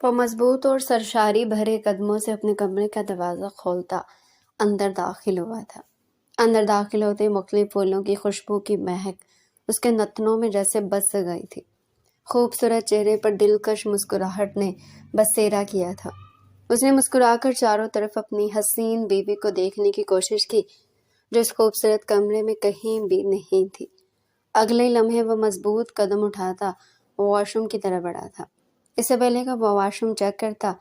وہ مضبوط اور سرشاری بھرے قدموں سے اپنے کمرے کا دروازہ کھولتا اندر داخل ہوا تھا۔ اندر داخل ہوتے ہی مختلف پھولوں کی خوشبو کی مہک اس کے نتنوں میں جیسے بس گئی تھی۔ خوبصورت چہرے پر دلکش مسکراہٹ نے بسیرا کیا تھا۔ اس نے مسکرا کر چاروں طرف اپنی حسین بیوی کو دیکھنے کی کوشش کی جو اس خوبصورت کمرے میں کہیں بھی نہیں تھی۔ اگلے لمحے وہ مضبوط قدم اٹھاتا واش روم کی طرف بڑھا تھا۔ اس سے پہلے کہ وہ واش روم چیک کرتا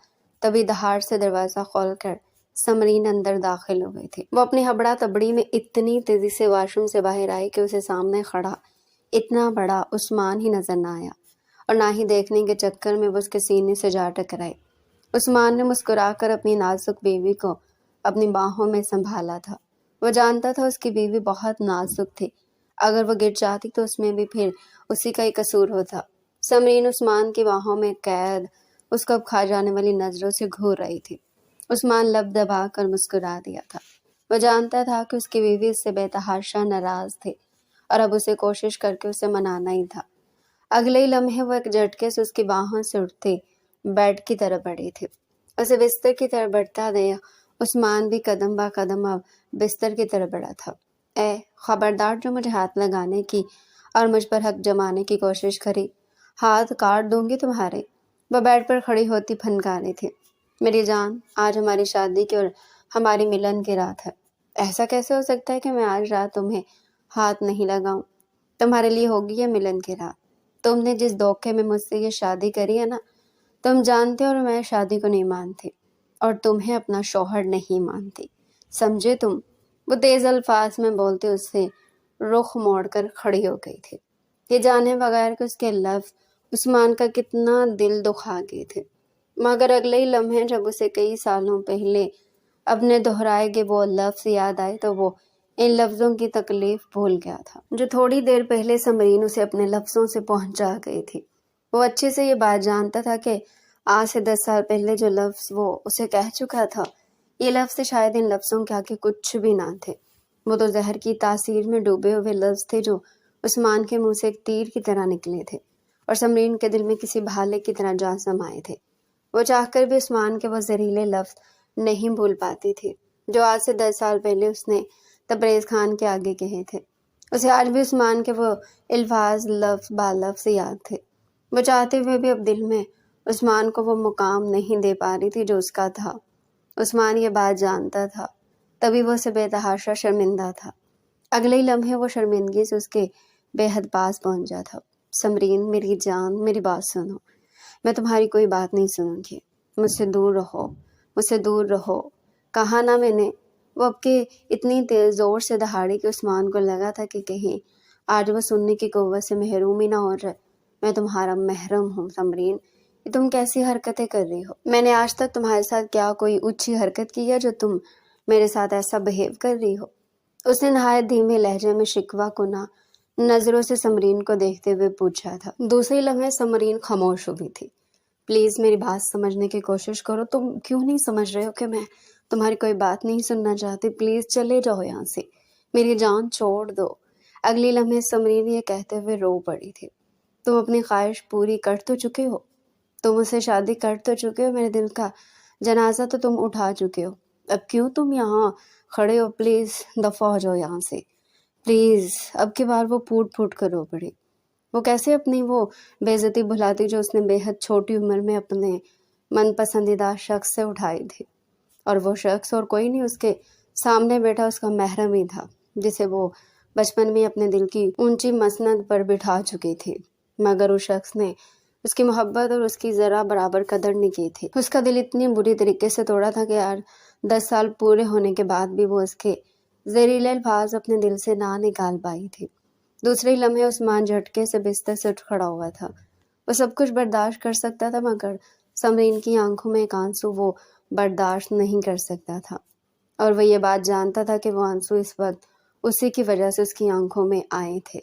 تبھی دہاڑ سے دروازہ کھول کر سمرین اندر داخل ہو گئی تھی۔ وہ اپنی ہبڑا تبڑی میں اتنی تیزی سے واش روم سے باہر آئی کہ اسے سامنے کھڑا اتنا بڑا عثمان ہی نظر نہ آیا اور نہ ہی دیکھنے کے چکر میں وہ اس کے سینے سے جا ٹکرائی۔ عثمان نے مسکرا کر اپنی نازک بیوی کو اپنی باہوں میں سنبھالا تھا۔ وہ جانتا تھا اس کی بیوی بہت نازک تھی، اگر وہ گر جاتی تو اس میں بھی پھر اسی کا ہی قصور ہوتا۔ سمرین عثمان کی باہوں میں قید اس کو اب کھا جانے والی نظروں سے گھور رہی تھی۔ عثمان لب دبا کر مسکرا دیا تھا۔ وہ جانتا تھا کہ اس کی بیوی اس سے بے تحاشا ناراض تھی اور اب اسے کوشش کر کے اسے منانا ہی تھا۔ اگلے ہی لمحے وہ ایک جھٹکے سے اس کی باہوں سے اٹھتی بیڈ کی طرف بڑھی تھی۔ اسے بستر کی طرف بڑھتا دیکھ عثمان بھی قدم با قدم اب بستر کی طرف بڑھا تھا۔ اے خبردار جو مجھے ہاتھ لگانے کی اور مجھ پر حق جمانے کی کوشش کری، ہاتھ کاٹ دوں گی تمہارے۔ وہ بیڈ پر کھڑی ہوتی پھنکا رہی تھی۔ میری جان، آج ہماری شادی کی اور ہماری ملن کی رات ہے۔ ایسا کیسے ہو سکتا ہے کہ میں آج رات تمہیں ہاتھ نہیں لگاؤں؟ تمہارے لیے ہوگی یہ ملن کی رات۔ تم نے جس دھوکے میں مجھ سے یہ شادی کری ہے نا، تم جانتے اور میں شادی کو نہیں مانتی اور تمہیں اپنا شوہر نہیں مانتی، سمجھے تم؟ وہ تیز الفاظ میں بولتے اس سے رخ موڑ کر کھڑی ہو گئی تھی، یہ جانے بغیر کہ اس کے لفظ عثمان کا کتنا دل دکھا گئے تھے۔ مگر اگلے ہی لمحے جب اسے کئی سالوں پہلے اپنے دہرائے گئے وہ لفظ یاد آئے تو وہ ان لفظوں کی تکلیف بھول گیا تھا جو تھوڑی دیر پہلے سمرین اسے اپنے لفظوں سے پہنچا گئی تھی۔ وہ اچھے سے یہ بات جانتا تھا کہ آج سے 10 سال پہلے جو لفظ وہ اسے کہہ چکا تھا، یہ لفظ شاید ان لفظوں کے آگے کچھ بھی نہ تھے۔ وہ تو زہر کی تاثیر میں ڈوبے ہوئے لفظ تھے جو عثمان کے منہ سے ایک تیر کی طرح نکلے تھے اور سمرین کے دل میں کسی بھالے کی طرح جا سمائے تھے۔ وہ چاہ کر بھی عثمان کے وہ زہریلے لفظ نہیں بھول پاتی تھی جو آج سے 10 سال پہلے اس نے تبریز خان کے آگے کہے تھے۔ اسے آج بھی عثمان کے وہ الفاظ لفظ با لفظ یاد تھے۔ وہ چاہتے ہوئے بھی اب دل میں عثمان کو وہ مقام نہیں دے پا رہی تھی جو اس کا تھا۔ عثمان یہ بات جانتا تھا، تبھی وہ اسے بے تحاشا شرمندہ تھا۔ اگلے ہی لمحے وہ شرمندگی سے اس کے بے حد پاس پہنچا تھا۔ سمرین میری جان، میری بات سنو، میں تمہاری کوئی بات نہیں سنوں گی، مجھ سے دور رہو، مجھ سے دور رہو، کہا نا میں نے۔ وہ اب کے اتنی تیز زور سے دہاڑی کہ عثمان کو لگا تھا کہ کہیں آج وہ سننے کی قوت سے محروم ہی نہ ہو جائے۔ میں تمہارا محرم ہوں سمرین، یہ تم کیسی حرکتیں کر رہی ہو؟ میں نے آج تک تمہارے ساتھ کیا کوئی اونچی حرکت کی ہے جو تم میرے ساتھ ایسا بہیو کر رہی ہو؟ اس نے نہایت دھیمے لہجے میں شکوہ کناں نظروں سے سمرین کو دیکھتے ہوئے پوچھا تھا۔ دوسرے لمحے سمرین خاموش ہو گئی تھی۔ پلیز میری بات سمجھنے کی کوشش کرو، تم کیوں نہیں سمجھ رہے ہو کہ میں تمہاری کوئی بات نہیں سننا چاہتی؟ پلیز چلے جاؤ یہاں سے، میری جان چھوڑ دو۔ اگلی لمحے سمرین یہ کہتے ہوئے رو پڑی تھی۔ تم اپنی خواہش پوری کر تو چکے ہو، تم اسے شادی کر تو چکے ہو، میرے دل کا جنازہ تو تم اٹھا چکے ہو، اب کیوں تم یہاں کھڑے ہو؟ پلیز دفع ہو جاؤ یہاں سے، پلیز۔ اب کی بار وہ پھوٹ پھوٹ کر رو پڑی۔ وہ کیسے اپنی وہ بے عزتی بھلاتی جو اس نے بے حد چھوٹی عمر میں اپنے من پسندیدہ شخص سے اٹھائی تھی، اور وہ شخص اور کوئی نہیں، اس کے سامنے بیٹھا اس کا محرم ہی تھا جسے وہ بچپن میں اپنے دل کی اونچی مسند پر بٹھا چکی تھی۔ مگر اس شخص نے اس کی محبت اور اس کی ذرا برابر قدر نہیں کی تھی۔ اس کا دل اتنی بری طریقے سے توڑا تھا کہ یار 10 سال پورے ہونے کے بعد بھی وہ اس کے زہریلے الفاظ اپنے دل سے نہ نکال پائی تھی۔ دوسرے لمحے عثمان جھٹکے سے بستر سے اٹھ کھڑا ہوا تھا۔ وہ سب کچھ برداشت کر سکتا تھا مگر سمرین کی آنکھوں میں ایک آنسو وہ برداشت نہیں کر سکتا تھا، اور وہ یہ بات جانتا تھا کہ وہ آنسو اس وقت اسی کی وجہ سے اس کی آنکھوں میں آئے تھے۔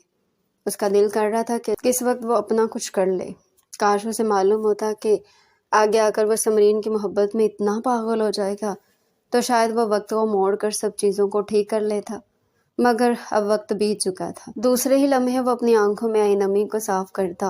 اس کا دل کر رہا تھا کہ کس وقت وہ اپنا کچھ کر لے۔ کاش اسے معلوم ہوتا کہ آگے آ کر وہ سمرین کی محبت میں اتنا پاگل ہو جائے گا تو شاید وہ وقت کو موڑ کر سب چیزوں کو ٹھیک کر لیتا، مگر اب وقت بیت چکا تھا۔ دوسرے ہی لمحے وہ اپنی آنکھوں میں آئی نمی کو صاف کرتا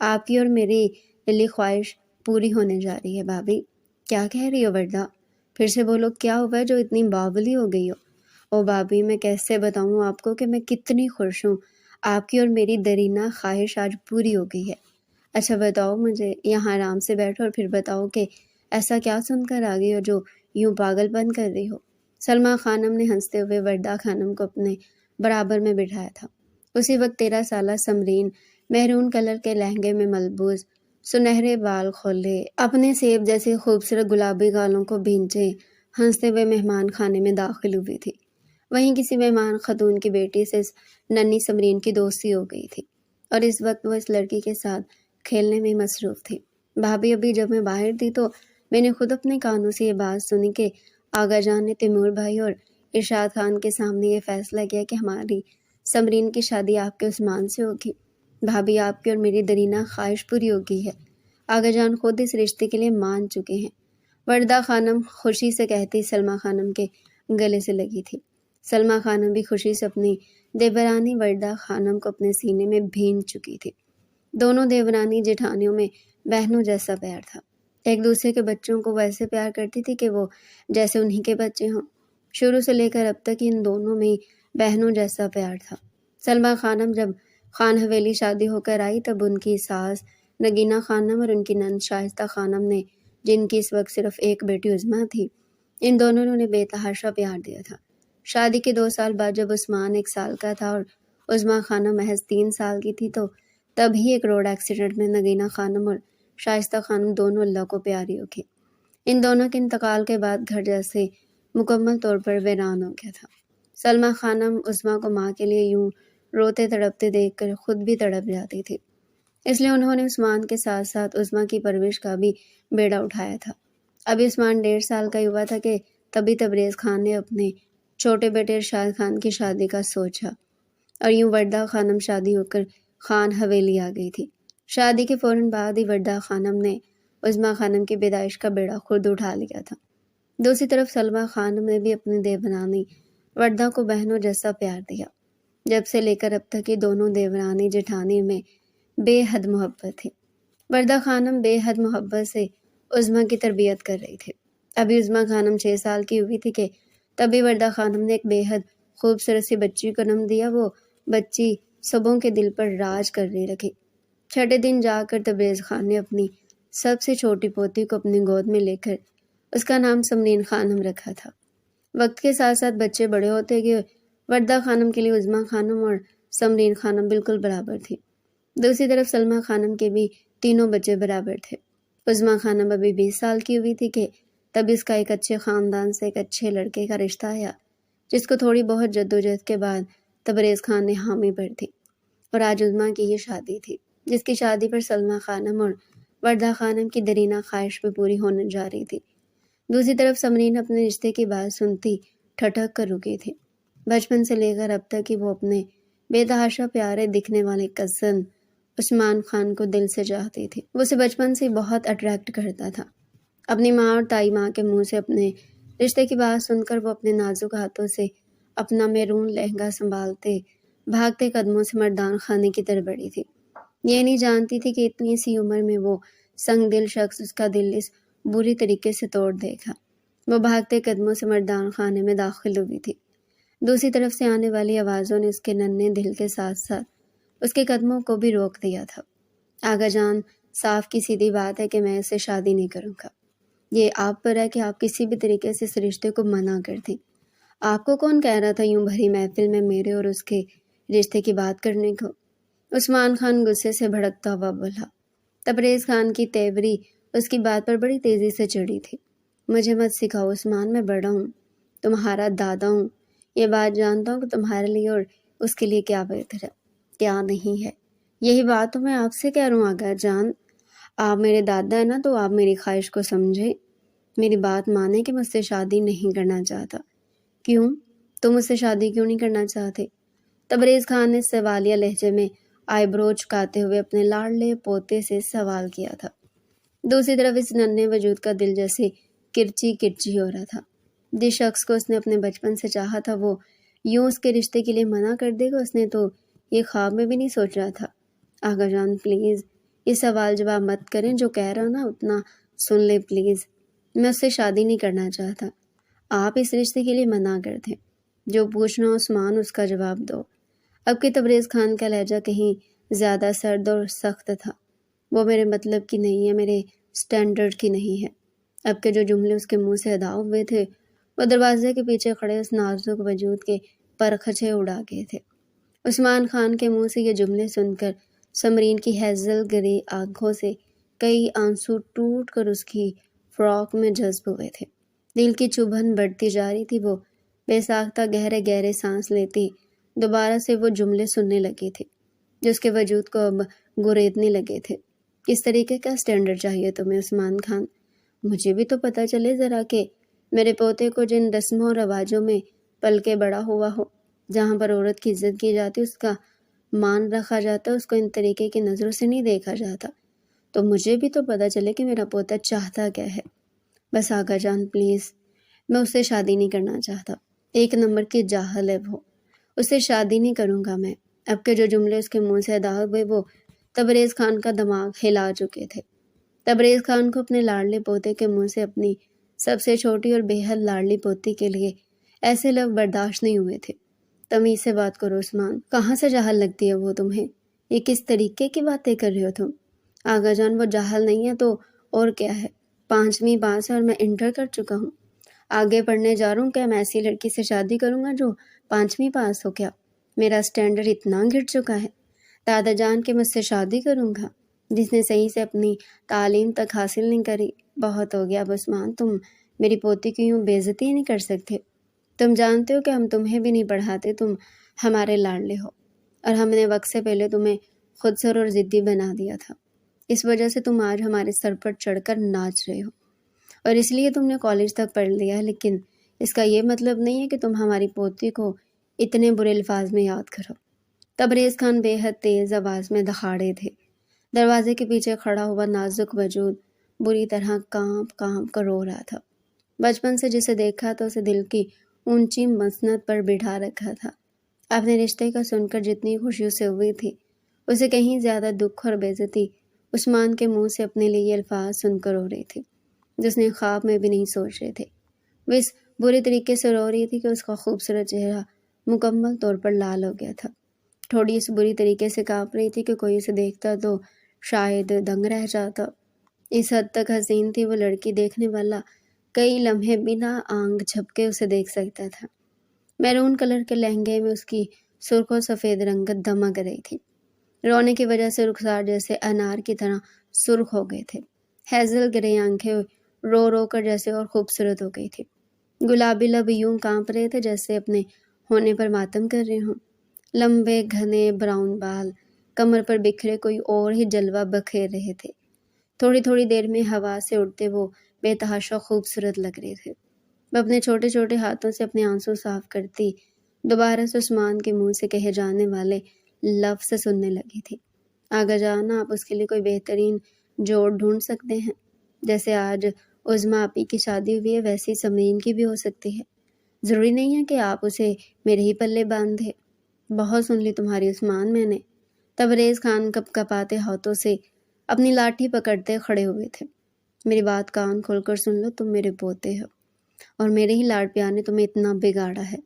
آپ کی اور میری دلی خواہش پوری ہونے جا رہی ہے بھابھی۔ کیا کہہ رہی ہو وردا؟ پھر سے بولو، کیا ہوا ہے جو اتنی باولی ہو گئی ہو؟ او بھابھی، میں کیسے بتاؤں آپ کو کہ میں کتنی خوش ہوں۔ آپ کی اور میری دیرینہ خواہش آج پوری ہو گئی ہے۔ اچھا بتاؤ مجھے، یہاں آرام سے بیٹھو اور پھر بتاؤ کہ ایسا کیا سن کر آ گئی ہو جو یوں پاگل پن کر رہی ہو؟ سلمیٰ خانم نے ہنستے ہوئے وردہ خانم کو اپنے برابر میں بٹھایا تھا۔ اسی وقت 13 سالہ سمرین مہرون کلر کے لہنگے میں ملبوس، سنہرے بال کھولے، اپنے سیب جیسے خوبصورت گلابی گالوں کو بھینچے ہنستے ہوئے مہمان خانے میں داخل ہوئی تھی۔ وہیں کسی مہمان خاتون کی بیٹی سے اس ننھی سمرین کی دوستی ہو گئی تھی اور اس وقت وہ اس لڑکی کے ساتھ کھیلنے میں مصروف تھی۔ بھابھی، ابھی جب میں باہر تھی تو میں نے خود اپنے کانوں سے یہ بات سنی کہ آغا جان نے تیمور بھائی اور ارشاد خان کے سامنے یہ فیصلہ کیا کہ ہماری سمرین کی شادی آپ کے عثمان سے ہوگی۔ بھابھی، آپ کی اور میری درینہ خواہش پوری ہو گئی ہے۔ آغا جان خود اس رشتے کے لیے مان چکے ہیں۔ وردہ خانم خوشی سے کہتی سلمیٰ خانم کے گلے سے لگی تھی۔ سلمیٰ خانم بھی خوشی سے اپنی دیورانی وردہ خانم کو اپنے سینے میں بھینچ چکی تھی۔ دونوں دیورانی جیٹھانیوں میں بہنوں جیسا پیار تھا۔ ایک دوسرے کے بچوں کو ویسے پیار کرتی تھی کہ وہ جیسے انہی کے بچے ہوں۔ شروع سے لے کر اب تک ان دونوں میں بہنوں جیسا پیار تھا۔ سلمیٰ خانم جب خان حویلی شادی ہو کر آئی تب ان کی ساس نگینہ خانم اور ان کی نند شائستہ خانم نے، جن کی اس وقت صرف ایک بیٹی عظمیٰ تھی، ان دونوں نے انہیں بے تحاشا پیار دیا تھا۔ شادی کے 2 سال بعد جب عثمان 1 سال کا تھا اور عظمیٰ خانم محض 3 سال کی تھی تو تبھی ایک روڈ ایکسیڈنٹ میں نگینہ خانم اور شائستہ خانم دونوں اللہ کو پیاری ہو گئی۔ ان دونوں کے انتقال کے بعد گھر جیسے مکمل طور پر ویران ہو گیا تھا۔ سلمیٰ خانم عظمیٰ کو ماں کے لیے یوں روتے تڑپتے دیکھ کر خود بھی تڑپ جاتی تھی، اس لیے انہوں نے عثمان کے ساتھ ساتھ عظمیٰ کی پرورش کا بھی بیڑا اٹھایا تھا۔ ابھی عثمان 1.5 سال کا ہی ہوا تھا کہ تبھی تبریز خان نے اپنے چھوٹے بیٹے ارشاد خان کی شادی کا سوچا اور یوں وردہ خانم شادی ہو کر خان حویلی آ گئی تھی۔ شادی کے فوراً بعد ہی وردہ خانم نے عظمیٰ خانم کی پیدائش کا بیڑا خود اٹھا لیا تھا۔ دوسری طرف سلمیٰ خانم نے بھی اپنی دیورانی وردہ کو بہنوں جیسا پیار دیا۔ جب سے لے کر اب تک یہ دونوں دیورانی جیٹھانی میں بے حد محبت تھی۔ وردہ خانم بے حد محبت سے عظمیٰ کی تربیت کر رہی تھی۔ ابھی عظمیٰ خانم 6 سال کی ہوئی تھی کہ تبھی وردہ خانم نے ایک بے حد خوبصورت سی بچی کو جنم دیا۔ وہ بچی سبوں کے دل پر راج کرنے لگی۔ چھٹے دن جا کر تبریز خان نے اپنی سب سے چھوٹی پوتی کو اپنی گود میں لے کر اس کا نام سمرین خانم رکھا تھا۔ وقت کے ساتھ ساتھ بچے بڑے ہوتے گئے۔ وردہ خانم کے لیے عظمیٰ خانم اور سمرین خانم بالکل برابر تھی۔ دوسری طرف سلمیٰ خانم کے بھی تینوں بچے برابر تھے۔ عظمیٰ خانم ابھی 20 سال کی ہوئی تھی کہ تب اس کا ایک اچھے خاندان سے ایک اچھے لڑکے کا رشتہ آیا، جس کو تھوڑی بہت جدوجہد کے بعد تبریز خان نے حامی بھر دی اور آج عظمیٰ کی یہ شادی تھی، جس کی شادی پر سلمیٰ خانم اور وردہ خانم کی دیرینہ خواہش بھی پوری ہونے جا رہی تھی۔ دوسری طرف سمرین اپنے رشتے کی بات سنتی ٹھٹک کر رکی تھی۔ بچپن سے لے کر اب تک ہی وہ اپنے بے تحاشا پیارے دکھنے والے کزن عثمان خان کو دل سے چاہتی تھی۔ وہ اسے بچپن سے بہت اٹریکٹ کرتا تھا۔ اپنی ماں اور تائی ماں کے منہ سے اپنے رشتے کی بات سن کر وہ اپنے نازک ہاتھوں سے اپنا میرون لہنگا سنبھالتے بھاگتے قدموں سے مردان خانے کی طرف بڑھی تھی۔ یہ نہیں جانتی تھی کہ اتنی سی عمر میں وہ سنگ دل شخص اس کا دل اس بری طریقے سے توڑ دے گا۔ وہ بھاگتے قدموں سے مردان خانے میں داخل ہوئی تھی۔ دوسری طرف سے آنے والی آوازوں نے اس کے ننھے دل کے ساتھ ساتھ اس کے قدموں کو بھی روک دیا تھا۔ آغا جان، صاف کی سیدھی بات ہے کہ میں اسے شادی نہیں کروں گا۔ یہ آپ پر ہے کہ آپ کسی بھی طریقے سے اس رشتے کو منع کر دیں۔ آپ کو کون کہہ رہا تھا یوں بھری محفل میں میرے اور اس کے رشتے کی بات کرنے کو؟ عثمان خان غصے سے بھڑکتا ہوا بولا۔ تبریز خان کی تیوری اس کی بات پر بڑی تیزی سے چڑھی تھی۔ مجھے مت سکھاؤ عثمان، میں بڑا ہوں، تمہارا دادا ہوں، یہ بات جانتا ہوں کہ تمہارے لیے اور اس کے لیے کیا بہتر ہے، کیا نہیں ہے۔ یہی بات تو میں آپ سے کہہ رہا ہوں آغا جان، آپ میرے دادا ہیں نا، تو آپ میری خواہش کو سمجھیں، میری بات مانیں کہ مجھ سے شادی نہیں کرنا چاہتا۔ کیوں؟ تم مجھ سے شادی کیوں نہیں کرنا چاہتے؟ تبریز خان نے سوالیہ لہجے میں آئی برو چکاتے ہوئے اپنے لاڈلے پوتے سے سوال کیا تھا۔ دوسری طرف اس ننھے وجود کا دل جیسے کرچی کرچی ہو رہا تھا۔ جس شخص کو اس نے اپنے بچپن سے چاہا تھا وہ یوں اس کے رشتے کے لیے منع کر دے گا، اس نے تو یہ خواب میں بھی نہیں سوچا تھا۔ آغا جان پلیز، یہ سوال جواب مت کریں، جو کہہ رہا ہوں نا اتنا سن لے پلیز۔ میں اس سے شادی نہیں کرنا چاہتا۔ آپ اس رشتے کے لیے منع کر دیں۔ جو پوچھنا عثمان اس کا جواب دو۔ اب کہ تبریز خان کا لہجہ کہیں زیادہ سرد اور سخت تھا۔ وہ میرے مطلب کی نہیں ہے، میرے سٹینڈرڈ کی نہیں ہے۔ اب کے جو جملے اس کے منہ سے ادا ہوئے تھے وہ دروازے کے پیچھے کھڑے اس نازک وجود کے پرخچے اڑا گئے تھے۔ عثمان خان کے منہ سے یہ جملے سن کر سمرین کی ہیزل گری آنکھوں سے کئی آنسو ٹوٹ کر اس کی فراک میں جذب ہوئے تھے۔ دل کی چبھن بڑھتی جا رہی تھی۔ وہ بے ساختہ گہرے گہرے سانس لیتی دوبارہ سے وہ جملے سننے لگی تھی جو اس کے وجود کو اب گریدنے لگے تھے۔ کس طریقے کا سٹینڈرڈ چاہیے تمہیں عثمان خان؟ مجھے بھی تو پتہ چلے ذرا کہ میرے پوتے کو جن رسموں اور رواجوں میں پل کے بڑا ہوا ہو، جہاں پر عورت کی عزت کی جاتی، اس کا مان رکھا جاتا، اس کو ان طریقے کی نظروں سے نہیں دیکھا جاتا، تو مجھے بھی تو پتہ چلے کہ میرا پوتا چاہتا کیا ہے۔ بس آقا جان پلیز، میں اس سے شادی نہیں کرنا چاہتا۔ ایک نمبر کی جاہل ہے وہ، اس سے شادی نہیں کروں گا میں۔ اب کے جو جملے اس کے منہ سے ادا ہوئے وہ تبریز خان کا دماغ ہلا چکے تھے۔ تبریز خان کو اپنے لاڈلے پوتے کے منہ سے اپنی سب سے چھوٹی اور بے حد لاڈلی پوتی کے لیے ایسے لفظ برداشت نہیں ہوئے تھے۔ تمیز سے بات کرو عثمان، کہاں سے جاہل لگتی ہے وہ تمہیں؟ یہ کس طریقے کی باتیں کر رہے ہو تم؟ آقا جان وہ جاہل نہیں ہے تو اور کیا ہے، 5ویں پاس ہے اور میں انٹر کر چکا ہوں، آگے پڑھنے جا رہا ہوں۔ کیا میں ایسی لڑکی سے شادی کروں گا جو 5ویں پاس ہو؟ کیا میرا سٹینڈرڈ اتنا گر چکا ہے دادا جان کہ مجھ سے شادی کروں گا جس نے صحیح سے اپنی تعلیم تک حاصل نہیں کری؟ بہت ہو گیا اب عثمان، تم میری پوتی کی یوں بے عزتی نہیں کر سکتے۔ تم جانتے ہو کہ ہم تمہیں بھی نہیں پڑھاتے، تم ہمارے لاڈلے ہو اور ہم نے وقت سے پہلے تمہیں خود سر اور ضدی بنا دیا تھا۔ اس وجہ سے تم آج ہمارے سر پر چڑھ کر ناچ رہے ہو اور اس لیے تم نے کالج تک پڑھ لیا ہے، لیکن اس کا یہ مطلب نہیں ہے کہ تم ہماری پوتی کو اتنے برے الفاظ میں یاد کرو۔ تبریز خان بے حد تیز آواز میں دہاڑے تھے۔ دروازے کے پیچھے کھڑا ہوا نازک وجود بری طرح کانپ کانپ کر رو رہا تھا۔ بچپن سے جسے دیکھا تو اسے دل کی اونچی مسند پر بٹھا رکھا تھا۔ اپنے رشتے کا سن کر جتنی خوشی اسے ہوئی تھی، اسے کہیں زیادہ دکھ اور بے عزتی عثمان کے منہ سے اپنے لیے یہ الفاظ سن کر رو رہی تھی جس نے خواب میں بھی نہیں سوچ رہے تھے۔ وہ اس برے طریقے سے رو رہی تھی کہ اس کا خوبصورت چہرہ مکمل طور پر لال ہو گیا تھا۔ تھوڑی اس بری طریقے سے کانپ رہی تھی کہ کوئی اسے دیکھتا تو شاید دنگ رہ جاتا۔ اس حد تک حسین تھی وہ لڑکی، دیکھنے والا کئی لمحے بنا آنکھ جھپکے اسے دیکھ سکتا تھا۔ میرون کلر کے لہنگے میں اس کی سرخ و سفید رنگت دمک رہی تھی۔ رونے کی وجہ سے رخسار جیسے انار کی طرح سرخ ہو گئے تھے۔ ہیزل گرے آنکھیں رو رو کر جیسے اور خوبصورت ہو گئی تھی۔ گلابی لب یوں کانپ رہے تھے جیسے اپنے ہونے پر ماتم کر رہے ہوں۔ لمبے گھنے براؤن بال کمر پر بکھرے کوئی اور ہی جلوہ بکھیر رہے تھے۔ تھوڑی تھوڑی دیر میں ہوا سے اڑتے وہ بے تحاشا خوبصورت لگ رہے تھے۔ وہ اپنے چھوٹے چھوٹے ہاتھوں سے اپنے آنسو صاف کرتی دوبارہ سے عثمان کے منہ سے کہے جانے والے لفظ سننے لگی تھی۔ آگا جانا، آپ اس کے لیے کوئی بہترین جوڑ ڈھونڈ سکتے ہیں۔ جیسے آج عظمیٰ آپی کی شادی ہوئی ہے ویسی سمرین کی بھی ہو سکتی ہے۔ ضروری نہیں ہے کہ آپ اسے میرے ہی پلے باندھ دیں۔ بہت سن لی تمہاری عثمان میں نے۔ تبریز خان کپ کپاتے ہاتھوں سے اپنی لاٹھی پکڑتے کھڑے ہوئے تھے۔ میری بات کان کھول کر سن لو، تم میرے پوتے ہو اور میرے ہی لاڈ پیار نے تمہیں اتنا بگاڑا ہے۔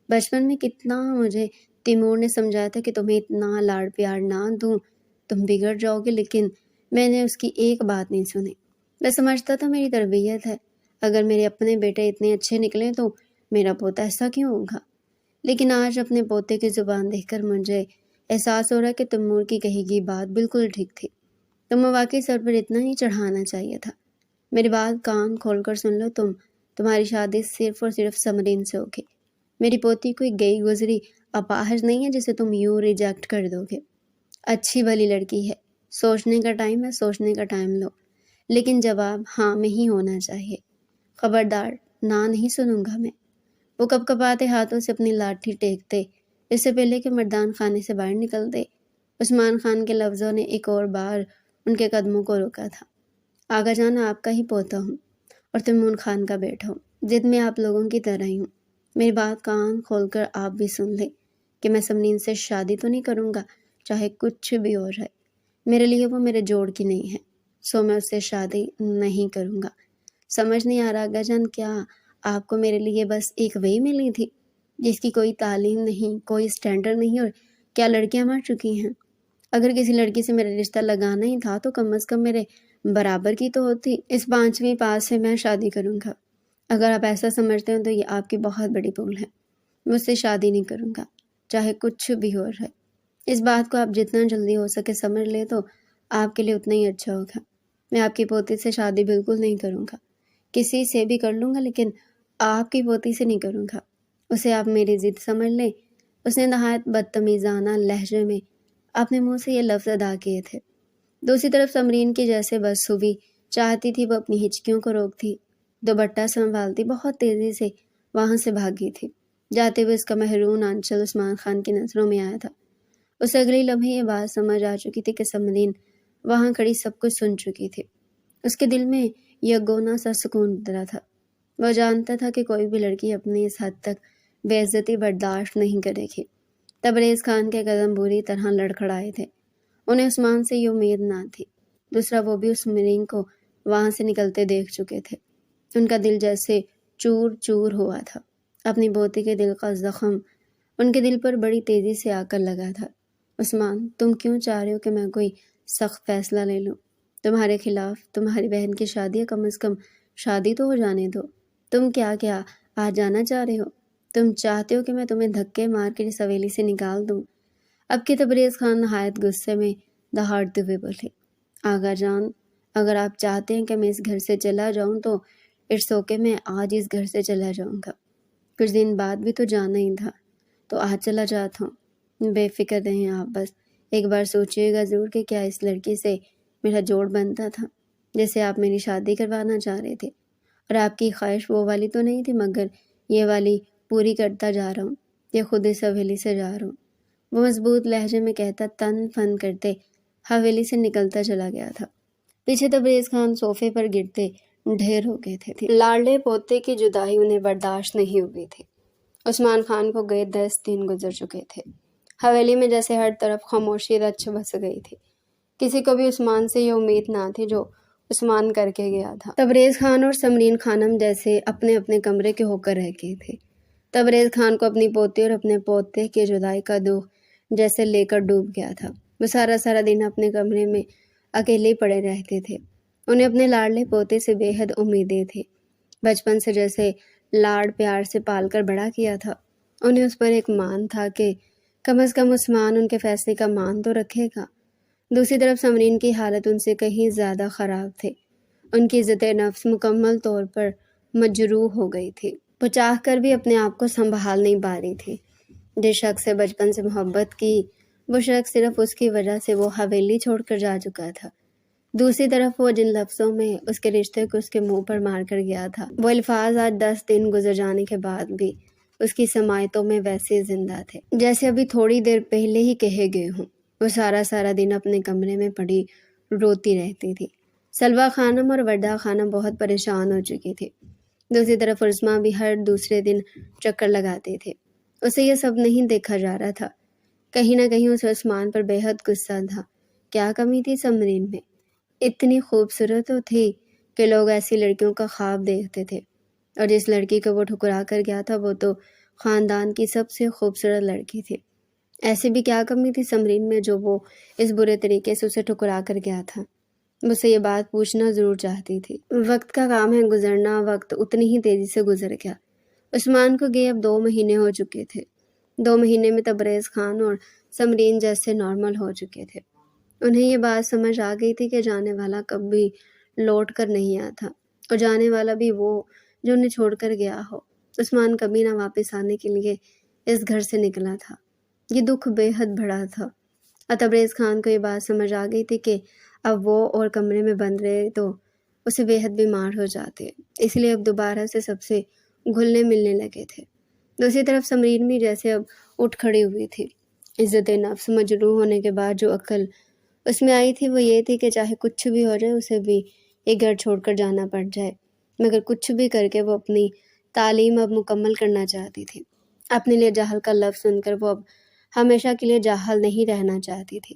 بچپن میں کتنا مجھے تیمور نے سمجھایا تھا کہ تمہیں اتنا لاڈ پیار نہ دوں تم بگڑ جاؤ گے، لیکن میں نے اس کی ایک بات نہیں سنی۔ میں سمجھتا تھا میری تربیت ہے، اگر میرے اپنے بیٹے اتنے اچھے نکلے تو میرا پوتا ایسا کیوں ہوگا؟ لیکن آج اپنے پوتے کی زبان دیکھ کر مجھے احساس ہو رہا ہے کہ تیمور کی کہی گئی بات بالکل ٹھیک تھی۔ تمہیں واقعی سر پر اتنا ہی چڑھانا چاہیے تھا۔ میری بات کان کھول کر سن لو، تمہاری شادی صرف اور صرف سمرین سے ہوگی۔ میری پوتی کوئی گئی گزری اپاہج نہیں ہے جسے تم یوں ریجیکٹ کر دو گے۔ اچھی بھلی لڑکی ہے، سوچنے کا ٹائم ہے، سوچنے کا ٹائم لو، لیکن جواب ہاں میں ہی ہونا چاہیے۔ خبردار، نہ نہیں سنوں گا میں۔ وہ کپ کپاتے ہاتھوں سے اپنی لاٹھی ٹیکتے اس سے پہلے کہ مردان خانے سے باہر نکلتے عثمان خان کے لفظوں نے ایک اور بار ان کے قدموں کو روکا تھا۔ آگا جانا، آپ کا ہی پوتا ہوں اور تیمور خان کا بیٹا ہوں، ضد میں آپ لوگوں کی طرح ہی ہوں۔ میری بات کان کھول کر آپ بھی سن لیں کہ میں سمرین سے شادی تو نہیں کروں گا چاہے کچھ بھی ہو جائے۔ میرے لیے وہ میرے جوڑ کی نہیں ہے، سو میں اس سے شادی نہیں کروں گا۔ سمجھ نہیں آ رہا اگا جان، کیا آپ کو میرے لیے بس ایک وہی ملی تھی جس کی کوئی تعلیم نہیں، کوئی اسٹینڈرڈ نہیں، اور کیا لڑکیاں مر چکی ہیں؟ اگر کسی لڑکی سے میرا رشتہ لگانا ہی تھا تو کم از کم میرے برابر کی تو ہوتی۔ اس 5ویں پاس سے میں شادی کروں گا۔ اگر آپ ایسا سمجھتے ہیں تو یہ آپ کی بہت بڑی بھول ہے۔ مجھ سے شادی نہیں کروں گا، چاہے کچھ بھی ہو رہا ہے۔ اس بات کو آپ جتنا جلدی ہو سکے سمجھ لے تو آپ کے لیے اتنا ہی اچھا ہوگا۔ میں آپ کی پوتی سے شادی بالکل نہیں کروں گا، کسی سے بھی کر لوں گا لیکن آپ کی پوتی سے نہیں کروں گا۔ اسے آپ میری ضد سمجھ لیں۔ اس نے نہایت بدتمیزانہ لہجے میں اپنے منہ سے یہ لفظ ادا کیے تھے۔ دوسری طرف سمرین کی جیسے بدسوبی چاہتی تھی وہ اپنی ہچکیوں کو روکتی، دوپٹہ سنبھالتی بہت تیزی سے وہاں سے بھاگی تھی۔ جاتے ہوئے اس کا محرون آنچل عثمان خان کی نظروں میں آیا تھا۔ اسے اگلی لمحے یہ بات سمجھ آ چکی تھی کہ سمرین وہاں کھڑی سب کچھ سن چکی تھی۔ اس کے دل میں یکگونا سا سکون اترا تھا۔ وہ جانتا تھا کہ کوئی بھی لڑکی اپنی اس حد تک بے عزتی برداشت نہیں کرے گی۔ تبریز خان کے قدم بری طرح لڑکھڑائے تھے۔ انہیں عثمان سے یہ امید نہ تھی۔ دوسرا، وہ بھی اس سمرین کو وہاں سے نکلتے دیکھ چکے تھے۔ ان کا دل جیسے چور چور ہوا تھا۔ اپنی پوتی کے دل کا زخم ان کے دل پر بڑی تیزی سے آ کر لگا تھا۔ عثمان، تم کیوں چاہ رہے ہو کہ میں کوئی سخت فیصلہ لے لوں تمہارے خلاف؟ تمہاری بہن کی شادی ہے، کم از کم شادی تو ہو جانے دو۔ تم کیا آج جانا چاہ رہے ہو؟ تم چاہتے ہو کہ میں تمہیں دھکے مار کے اس حویلی سے نکال دوں؟ اب کی تبریز خان نہایت غصے میں دہاڑتے ہوئے بولے، آغا جان، اگر آپ چاہتے ہیں کہ میں اس گھر سے چلا جاؤں تو اٹس اوکے، میں آج اس گھر سے چلا جاؤں گا۔ کچھ دن بعد بھی تو جانا ہی تھا، تو آج چلا جاتا ہوں۔ بے فکر رہیں آپ، بس ایک بار سوچیے گا ضرور کہ کیا اس لڑکی سے میرا جوڑ بنتا تھا جیسے آپ میری شادی کروانا چاہ رہے تھے، اور آپ کی خواہش وہ والی تو نہیں تھی، مگر یہ والی پوری کرتا جا رہا ہوں، یہ خود اس حویلی سے جا رہا ہوں۔ وہ مضبوط لہجے میں کہتا تن فن کرتے حویلی سے نکلتا چلا گیا تھا۔ پیچھے تبریز خان صوفے پر گرتے ڈھیر ہو گئے تھے۔ لاڈلے پوتے کی جدائی انہیں برداشت نہیں ہوئی تھی۔ عثمان خان کو گئے 10 دن گزر چکے تھے۔ حویلی میں جیسے ہر طرف خاموشی رچ بس گئی تھی۔ کسی کو بھی عثمان سے یہ امید نہ تھی جو عثمان کر کے گیا تھا۔ تبریز خان اور سمرین خانم جیسے اپنے اپنے کمرے کے ہو کر رہ گئے تھے۔ تبریز خان کو اپنی پوتی اور اپنے پوتے کی جدائی کا دکھ جیسے لے کر ڈوب گیا تھا۔ وہ سارا دن اپنے کمرے میں اکیلے پڑے رہتے تھے۔ انہیں اپنے لاڈلے پوتے سے بے حد امیدیں تھیں۔ بچپن سے جیسے لاڈ پیار سے پال کر بڑا کیا تھا، انہیں اس پر ایک مان تھا کہ کم از کم عثمان ان کے فیصلے کا مان تو رکھے گا۔ دوسری طرف سمرین کی حالت ان سے کہیں زیادہ خراب تھی۔ ان کی عزت نفس مکمل طور پر مجروح ہو گئی تھی۔ وہ چاہ کر بھی اپنے آپ کو سنبھال نہیں پا رہی تھی۔ جس شخص سے بچپن سے محبت کی، وہ شخص صرف اس کی وجہ سے وہ حویلی چھوڑ کر جا چکا تھا۔ دوسری طرف وہ جن لفظوں میں اس کے رشتے کو اس کے منہ پر مار کر گیا تھا، وہ الفاظ آج 10 دن گزر جانے کے بعد بھی اس کی سماعتوں میں ویسے زندہ تھے جیسے ابھی تھوڑی دیر پہلے ہی کہے گئے ہوں۔ وہ سارا دن اپنے کمرے میں پڑی روتی رہتی تھی۔ سلویٰ خانم اور وردہ خانم بہت پریشان ہو چکی تھی۔ دوسری طرف عظمیٰ بھی ہر دوسرے دن چکر لگاتے تھے۔ اسے یہ سب نہیں دیکھا جا رہا تھا۔ کہیں نہ کہیں اسے عثمان پر بے حد غصہ تھا۔ کیا کمی تھی سمرین میں؟ اتنی خوبصورت تو تھی کہ لوگ ایسی لڑکیوں کا خواب دیکھتے تھے، اور جس لڑکی کو وہ ٹھکرا کر گیا تھا وہ تو خاندان کی سب سے خوبصورت لڑکی تھی۔ ایسی بھی کیا کمی تھی سمرین میں جو وہ اس برے طریقے سے اسے ٹھکرا کر گیا تھا؟ مجھ سے یہ بات پوچھنا ضرور چاہتی تھی۔ وقت کا کام ہے گزرنا، وقت اتنی ہی تیزی سے گزر گیا۔ عثمان کو گئے اب 2 مہینے ہو چکے تھے۔ 2 مہینے میں تبریز خان اور سمرین جیسے نارمل ہو چکے تھے۔ انہیں یہ بات سمجھ آ گئی تھی کہ جانے والا کبھی لوٹ کر نہیں آتا، اور جانے والا بھی وہ جو انہیں چھوڑ کر گیا ہو۔ عثمان کبھی نہ واپس آنے کے لیے اس گھر سے نکلا تھا۔ یہ دکھ بے حد بڑا تھا، اور تبریز خان کو یہ بات سمجھ آ گئی تھی کہ اب وہ اور کمرے میں بند رہے تو اسے بے حد بیمار ہو جاتے، اس لیے اب دوبارہ سے سب سے گھلنے ملنے لگے تھے۔ دوسری طرف سمرین بھی جیسے اب اٹھ کھڑی ہوئی تھی۔ عزت نفس مجروح ہونے کے بعد جو عقل اس میں آئی تھی وہ یہ تھی کہ چاہے کچھ بھی ہو جائے اسے بھی ایک گھر چھوڑ کر جانا پڑ جائے، مگر کچھ بھی کر کے وہ اپنی تعلیم اب مکمل کرنا چاہتی تھی۔ اپنے لیے جاہل کا لفظ سن کر وہ اب ہمیشہ کے لیے جاہل نہیں رہنا چاہتی تھی۔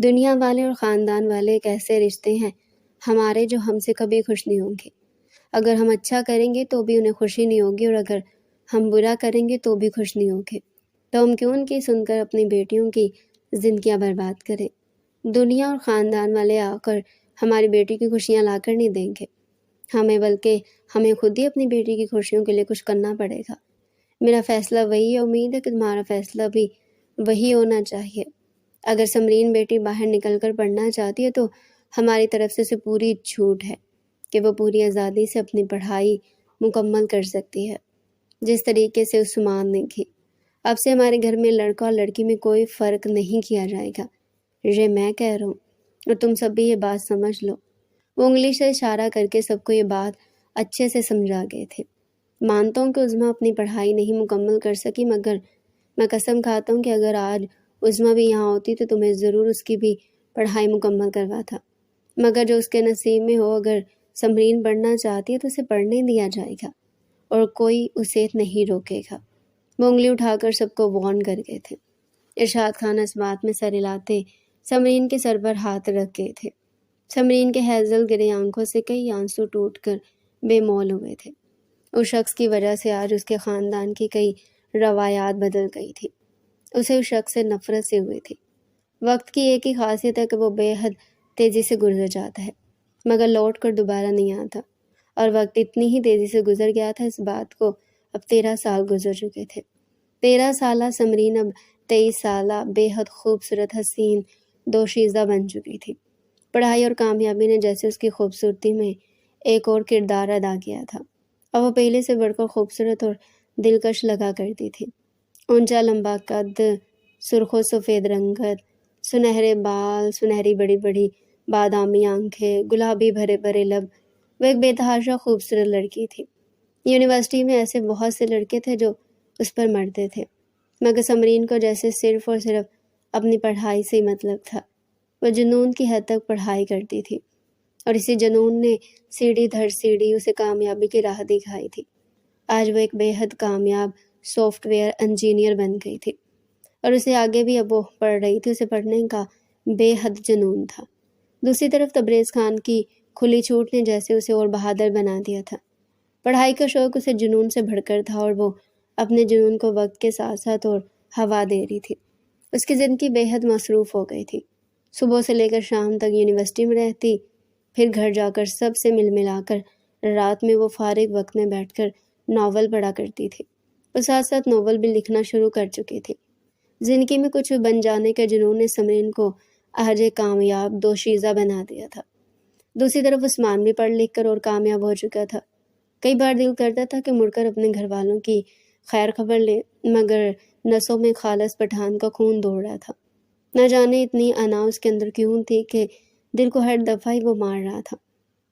دنیا والے اور خاندان والے ایک ایسے رشتے ہیں ہمارے جو ہم سے کبھی خوش نہیں ہوں گے۔ اگر ہم اچھا کریں گے تو بھی انہیں خوشی نہیں ہوگی، اور اگر ہم برا کریں گے تو بھی خوش نہیں ہوں گے۔ تو ہم کیوں ان کی سن کر اپنی بیٹیوں کی زندگیاں برباد کریں؟ دنیا اور خاندان والے آ کر ہماری بیٹی کی خوشیاں لا کر نہیں دیں گے بلکہ ہمیں خود ہی اپنی بیٹی کی خوشیوں کے لیے کچھ کرنا پڑے گا۔ میرا فیصلہ وہی ہے، امید ہے کہ تمہارا فیصلہ بھی وہی ہونا چاہیے۔ اگر سمرین بیٹی باہر نکل کر پڑھنا چاہتی ہے تو ہماری طرف سے اسے پوری چھوٹ ہے کہ وہ پوری آزادی سے اپنی پڑھائی مکمل کر سکتی ہے، جس طریقے سے عثمان نے کی۔ اب سے ہمارے گھر میں لڑکا اور لڑکی میں کوئی فرق نہیں کیا جائے گا، یہ میں کہہ رہا ہوں اور تم سب بھی یہ بات سمجھ لو۔ وہ انگلی سے اشارہ کر کے سب کو یہ بات اچھے سے سمجھا گئے تھے۔ مانتا ہوں کہ عظمیٰ اپنی پڑھائی نہیں مکمل کر سکی، مگر میں قسم کھاتا ہوں کہ اگر آج عظمیٰ بھی یہاں ہوتی تو تمہیں ضرور اس کی بھی پڑھائی مکمل کرواتا۔ مگر جو اس کے نصیب میں ہو، اگر سمرین پڑھنا چاہتی ہے تو اسے پڑھنے دیا جائے گا اور کوئی اسے نہیں روکے گا۔ وہ انگلی اٹھا کر سب کو وارن کر گئے تھے۔ ارشاد خان اس بات میں سر ہلاتے سمرین کے سر پر ہاتھ رکھ گئے تھے۔ سمرین کے ہیزل گرے آنکھوں سے کئی آنسو ٹوٹ کر بے مول ہوئے تھے۔ اس شخص کی وجہ سے آج اس کے خاندان کی کئی روایات بدل گئی تھی۔ اسے اس شخص سے نفرت سے ہوئی تھی۔ وقت کی ایک ہی خاصیت ہے کہ وہ بے حد تیزی سے گزر جاتا ہے مگر لوٹ کر دوبارہ نہیں آتا، اور وقت اتنی ہی تیزی سے گزر گیا تھا، اس بات کو اب 13 سال گزر چکے تھے۔ 13 سالہ سمرین اب 23 سالہ بے حد خوبصورت حسین دوشیزہ بن چکی تھی۔ پڑھائی اور کامیابی نے جیسے اس کی خوبصورتی میں ایک اور کردار ادا کیا تھا، اور وہ پہلے سے بڑھ کر خوبصورت اور دلکش لگا کرتی تھی۔ اونچا لمبا قد، سرخ و سفید رنگت، سنہرے بال، سنہری بڑی بڑی بادامی آنکھیں، گلابی بھرے بھرے لب، وہ ایک بے تحاشا خوبصورت لڑکی تھی۔ یونیورسٹی میں ایسے بہت سے لڑکے تھے جو اس پر مرتے تھے، مگر سمرین کو جیسے صرف اور صرف اپنی پڑھائی سے ہی مطلب تھا۔ وہ جنون کی حد تک پڑھائی کرتی تھی، اور اسی جنون نے سیڑھی دھر سیڑھی اسے کامیابی کی راہ دکھائی تھی۔ آج وہ ایک بے حد کامیاب سافٹ ویئر انجینئر بن گئی تھی، اور اسے آگے بھی اب وہ پڑھ رہی تھی۔ اسے پڑھنے کا بے حد جنون تھا۔ دوسری طرف تبریز خان کی کھلی چھوٹ نے جیسے اسے اور بہادر بنا دیا تھا۔ پڑھائی کا شوق اسے جنون سے بڑھ کر تھا، اور وہ اپنے جنون کو وقت کے ساتھ ساتھ اور ہوا دے رہی تھی۔ اس کی زندگی بے حد مصروف ہو گئی تھی۔ صبح سے لے کر شام تک یونیورسٹی میں رہتی، پھر گھر جا کر سب سے مل ملا کر رات میں وہ فارغ وقت میں بیٹھ کر ناول پڑھا کرتی تھی۔ اور ساتھ ساتھ ناول بھی لکھنا شروع کر چکی تھی۔ زندگی میں کچھ بن جانے کے جنون نے سمرین کو آج ایک کامیاب دوشیزہ بنا دیا تھا۔ دوسری طرف عثمان بھی پڑھ لکھ کر اور کامیاب ہو چکا تھا۔ کئی بار دل کرتا تھا کہ مڑ کر اپنے گھر والوں کی خیر خبر لے، مگر نسوں میں خالص پٹھان کا خون دوڑ رہا تھا۔ نہ جانے اتنی انا اس کے اندر کیوں تھی کہ دل کو ہر دفعہ ہی وہ مار رہا تھا۔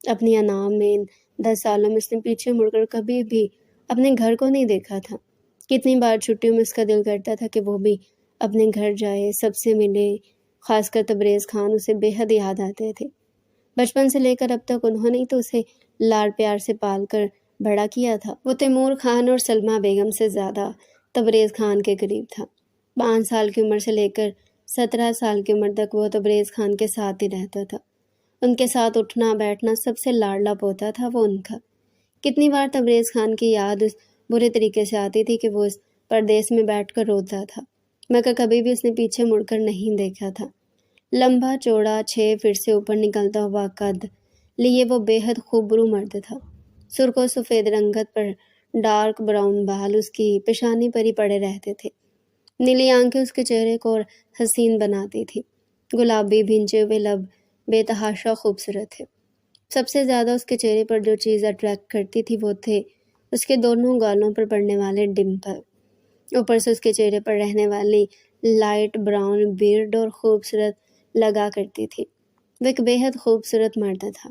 اپنی انا میں ان 10 سالوں میں اس نے پیچھے مڑ کر کبھی بھی اپنے گھر کو نہیں دیکھا تھا۔ کتنی بار چھٹیوں میں اس کا دل کرتا تھا کہ وہ بھی اپنے گھر جائے، سب سے ملے، خاص کر تبریز خان اسے بے حد یاد آتے تھے۔ بچپن سے لے کر اب تک انہوں نے تو اسے لاڑ پیار سے پال کر بڑا کیا تھا۔ وہ تیمور خان اور سلمہ بیگم سے زیادہ تبریز خان کے قریب تھا۔ 5 سال کی عمر سے لے کر 17 سال کی عمر تک وہ تبریز خان کے ساتھ ہی رہتا تھا۔ ان کے ساتھ اٹھنا بیٹھنا، سب سے لاڑلا پوتا تھا وہ ان کا۔ کتنی بار تبریز خان کی یاد اس برے طریقے سے آتی تھی کہ وہ اس پردیس میں بیٹھ کر روتا تھا، مگر کبھی بھی اس نے پیچھے مڑ کر نہیں دیکھا تھا۔ لمبا چوڑا 6 فٹ سے اوپر نکلتا ہوا قد لیے وہ بے حد خوبرو مرد تھا۔ سرخ و سفید رنگت پر ڈارک براؤن بال اس کی پیشانی پر ہی پڑے رہتے تھے۔ نیلی آنکھیں اس کے چہرے کو اور حسین بناتی تھی۔ گلابی بھینچے ہوئے لب بے تحاشا خوبصورت تھے۔ سب سے زیادہ اس کے چہرے پر جو چیز اٹریکٹ کرتی تھی وہ تھے اس کے دونوں گالوں پر پڑنے والے ڈمپل، اوپر سے اس کے چہرے پر رہنے والی لائٹ براؤن بیئرڈ اور خوبصورت لگا کرتی تھی۔ وہ ایک بے حد خوبصورت مرد تھا۔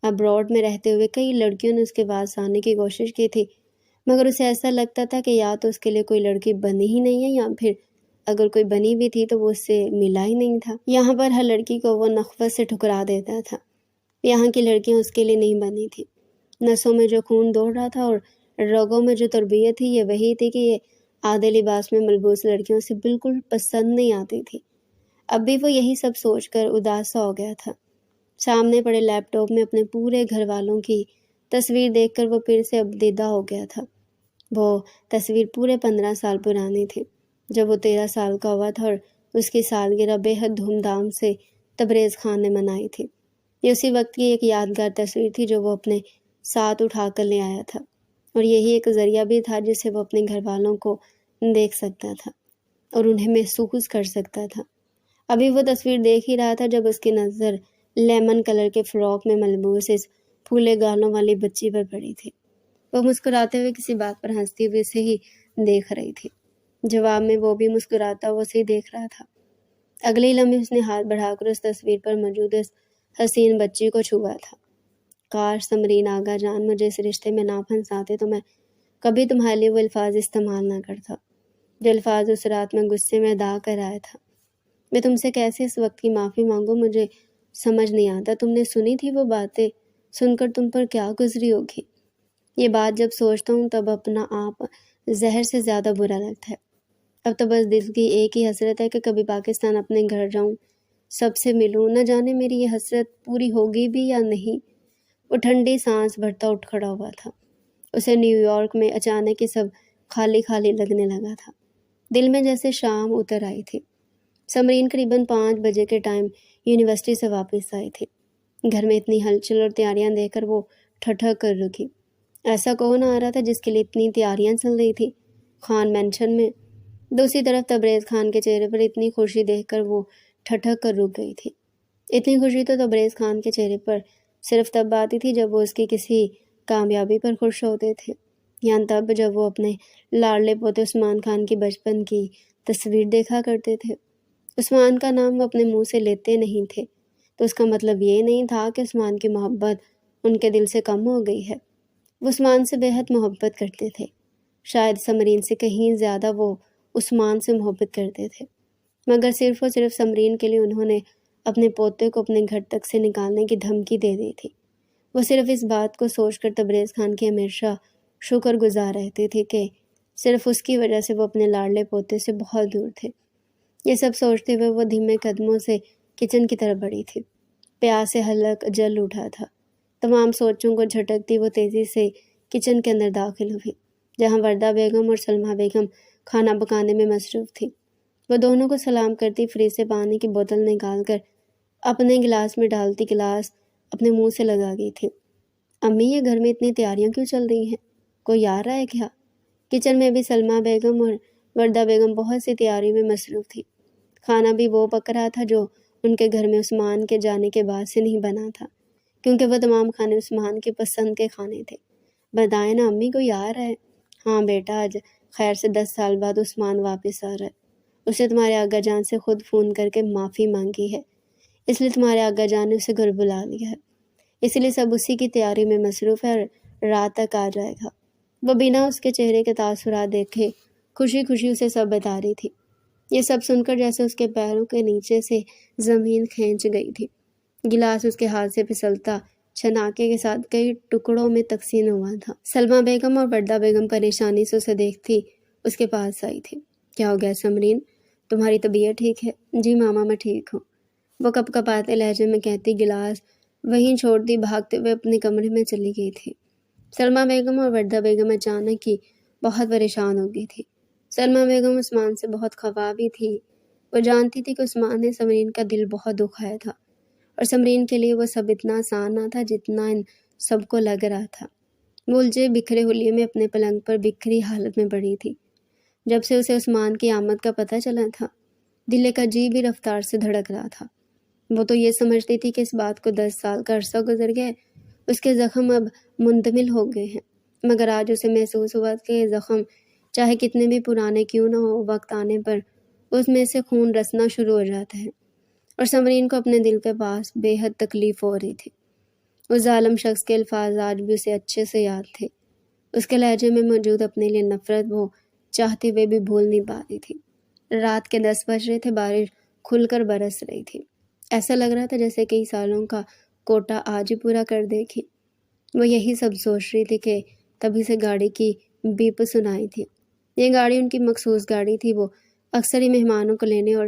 ابراڈ میں رہتے ہوئے کئی لڑکیوں نے اس کے پاس آنے کی کوشش کی تھی، مگر اسے ایسا لگتا تھا کہ یا تو اس کے لیے کوئی لڑکی بنی ہی نہیں ہے، یا پھر اگر کوئی بنی بھی تھی تو وہ اس سے ملا ہی نہیں تھا۔ یہاں پر ہر لڑکی کو وہ نخوت سے ٹھکرا دیتا تھا۔ یہاں کی لڑکیاں اس کے لیے نہیں بنی تھی۔ نسوں میں جو خون دوڑ رہا تھا اور رگوں میں جو تربیت تھی، یہ وہی تھی کہ یہ آدھے لباس میں ملبوس لڑکیوں سے بالکل پسند نہیں آتی تھی۔ اب بھی وہ یہی سب سوچ کر اداس سا ہو گیا تھا۔ سامنے پڑے لیپ ٹاپ میں اپنے پورے گھر والوں کی تصویر دیکھ کر وہ پھر سے ابدیدہ ہو گیا تھا۔ وہ تصویر پورے 15 سال پرانی تھی، جب وہ 13 سال کا ہوا تھا اور اس کی سالگرہ بے حد دھوم دھام سے تبریز خان نے منائی تھی۔ یہ اسی وقت کی ایک یادگار تصویر تھی جو وہ اپنے ساتھ اٹھا کر لے آیا تھا، اور یہی ایک ذریعہ بھی تھا جس سے وہ اپنے گھر والوں کو دیکھ سکتا تھا اور انہیں محسوس کر سکتا تھا۔ ابھی وہ تصویر دیکھ ہی رہا تھا جب اس کی نظر لیمن کلر کے فراک میں ملبوس اس پھولے گالوں والی بچی پر پڑی تھی۔ وہ مسکراتے ہوئے کسی بات پر ہنستی ہوئی اسے ہی دیکھ رہی تھی۔ جواب میں وہ بھی مسکراتا ہوا اسے دیکھ رہا تھا۔ اگلے ہی لمحے اس نے ہاتھ بڑھا کر اس تصویر پر موجود اس حسین بچی کو چھوا تھا۔ کاش سمرین آغا جان مجھے اس رشتے میں نہ پھنساتے تو میں کبھی تمہارے لیے وہ الفاظ استعمال نہ کرتا جو الفاظ اس رات میں غصے میں ادا کر آیا تھا۔ میں تم سے کیسے اس وقت کی معافی مانگوں، مجھے سمجھ نہیں آتا۔ تم نے سنی تھی وہ باتیں، سن کر تم پر کیا گزری ہوگی۔ یہ بات جب سوچتا ہوں تب اپنا آپ زہر سے زیادہ برا لگتا ہے۔ اب تو بس دل کی ایک ہی حسرت ہے کہ کبھی پاکستان اپنے گھر جاؤں، سب سے ملوں۔ نہ جانے میری یہ حسرت پوری ہوگی بھی یا نہیں۔ وہ ٹھنڈی سانس بھرتا اٹھ کھڑا ہوا تھا۔ اسے نیو یارک میں اچانک ہی سب خالی خالی لگنے لگا تھا۔ دل میں جیسے شام اتر آئی تھی۔ سمرین قریباً 5 بجے کے ٹائم یونیورسٹی سے واپس آئی تھی۔ گھر میں اتنی ہلچل اور تیاریاں دیکھ کر وہ ٹھٹھک کر رکی۔ ایسا کون آ رہا تھا جس کے لیے اتنی تیاریاں چل رہی تھی؟ خان مینشن میں۔ دوسری طرف تبریز خان کے چہرے پر اتنی خوشی دیکھ کر وہ ٹھٹھک کر رک گئی تھی۔ اتنی خوشی تو تبریز خان کے چہرے پر صرف تب آتی تھی جب وہ اس کی کسی کامیابی پر خوش ہوتے تھے، یا تب جب وہ اپنے لاڈلے پوتے عثمان خان کی بچپن کی تصویر دیکھا کرتے تھے۔ عثمان کا نام وہ اپنے منہ سے لیتے نہیں تھے تو اس کا مطلب یہ نہیں تھا کہ عثمان کی محبت ان کے دل سے کم ہو گئی ہے۔ وہ عثمان سے بے حد محبت کرتے تھے، شاید سمرین سے کہیں زیادہ وہ عثمان سے محبت کرتے تھے، مگر صرف اور صرف سمرین کے لیے انہوں نے اپنے پوتے کو اپنے گھر تک سے نکالنے کی دھمکی دے دی تھی۔ وہ صرف اس بات کو سوچ کر تبریز خان کی ہمیشہ شکر گزار رہتی تھی کہ صرف اس کی وجہ سے وہ اپنے لاڈلے پوتے سے بہت دور تھے۔ یہ سب سوچتے ہوئے وہ دھیمے قدموں سے کچن کی طرف بڑھی تھی۔ پیاس سے حلق جل اٹھا تھا۔ تمام سوچوں کو جھٹکتی وہ تیزی سے کچن کے اندر داخل ہوئی، جہاں وردہ بیگم اور سلمیٰ بیگم کھانا پکانے میں مصروف تھی۔ وہ دونوں کو سلام کرتی فریج سے پانی کی بوتل نکال کر اپنے گلاس میں ڈالتی گلاس اپنے منہ سے لگا گئی تھی۔ امی، یہ گھر میں اتنی تیاریاں کیوں چل رہی ہیں؟ کوئی آ رہا ہے کیا؟ کچن میں بھی سلمیٰ بیگم اور وردہ بیگم بہت سی تیاری میں مصروف تھی۔ کھانا بھی وہ پک رہا تھا جو ان کے گھر میں عثمان کے جانے کے بعد سے نہیں بنا تھا، کیونکہ وہ تمام کھانے عثمان کے پسند کے کھانے تھے۔ بتائیں نا امی، کوئی آ رہا ہے؟ ہاں بیٹا، آج خیر سے 10 سال بعد عثمان واپس آ رہا ہے۔ اسے تمہارے آغا جان سے خود فون کر کے معافی مانگی ہے، اس لیے تمہارے آغا جان نے اسے گھر بلا لیا ہے، اس لیے سب اسی کی تیاری میں مصروف ہے اور رات تک آ جائے گا۔ وہ بنا اس کے چہرے کے تاثرات دیکھے خوشی خوشی اسے سب بتا رہی تھی۔ یہ سب سن کر جیسے اس کے پیروں کے نیچے سے زمین کھینچ گئی تھی۔ گلاس اس کے ہاتھ سے پھسلتا چھناکے کے ساتھ کئی ٹکڑوں میں تقسیم ہوا تھا۔ سلمیٰ بیگم اور وردہ بیگم پریشانی سے اسے دیکھتی اس کے پاس آئی تھی۔ کیا ہو گیا سمرین، تمہاری طبیعت ٹھیک ہے؟ جی ماما، میں ٹھیک ہوں، وہ کپ کپاتے لہجے میں کہتی گلاس وہیں چھوڑتی بھاگتے ہوئے اپنے کمرے میں چلی گئی تھی۔ سلمیٰ بیگم اور وردہ بیگم اچانک ہی بہت پریشان ہو گئی تھی۔ سلمیٰ بیگم عثمان سے بہت خفا بھی تھی۔ وہ جانتی تھی کہ عثمان نے سمرین کا دل بہت دکھایا تھا، اور سمرین کے لیے وہ سب اتنا آسان نہ تھا جتنا ان سب کو لگ رہا تھا۔ وہ الجھے بکھرے حلیے میں اپنے پلنگ پر بکھری حالت میں پڑی تھی۔ جب سے اسے عثمان کی آمد کا پتہ چلا تھا، دل ایک عجیب ہی رفتار سے دھڑک رہا تھا۔ وہ تو یہ سمجھتی تھی کہ اس بات کو 10 سال کا عرصہ گزر گیا، اس کے زخم اب منتمل ہو گئے ہیں، مگر آج اسے محسوس ہوا کہ یہ زخم چاہے کتنے بھی پرانے کیوں نہ ہو، وقت آنے پر اس میں سے خون رسنا شروع ہو جاتا ہے۔ اور سمرین کو اپنے دل کے پاس بے حد تکلیف ہو رہی تھی۔ اس ظالم شخص کے الفاظ آج بھی اسے اچھے سے یاد تھے۔ اس کے لہجے میں موجود اپنے لیے نفرت وہ چاہتے ہوئے بھی بھول نہیں پا رہی تھی۔ رات کے 10 بج رہے تھے، بارش کھل کر برس رہی تھی۔ ایسا لگ رہا تھا جیسے کئی سالوں کا کوٹا آج ہی پورا کر دے گی۔ وہ یہی سب سوچ رہی تھی کہ تبھی سے گاڑی کی بیپ سنائی تھی۔ یہ گاڑی ان کی مخصوص گاڑی تھی۔ وہ اکثر ہی مہمانوں کو لینے اور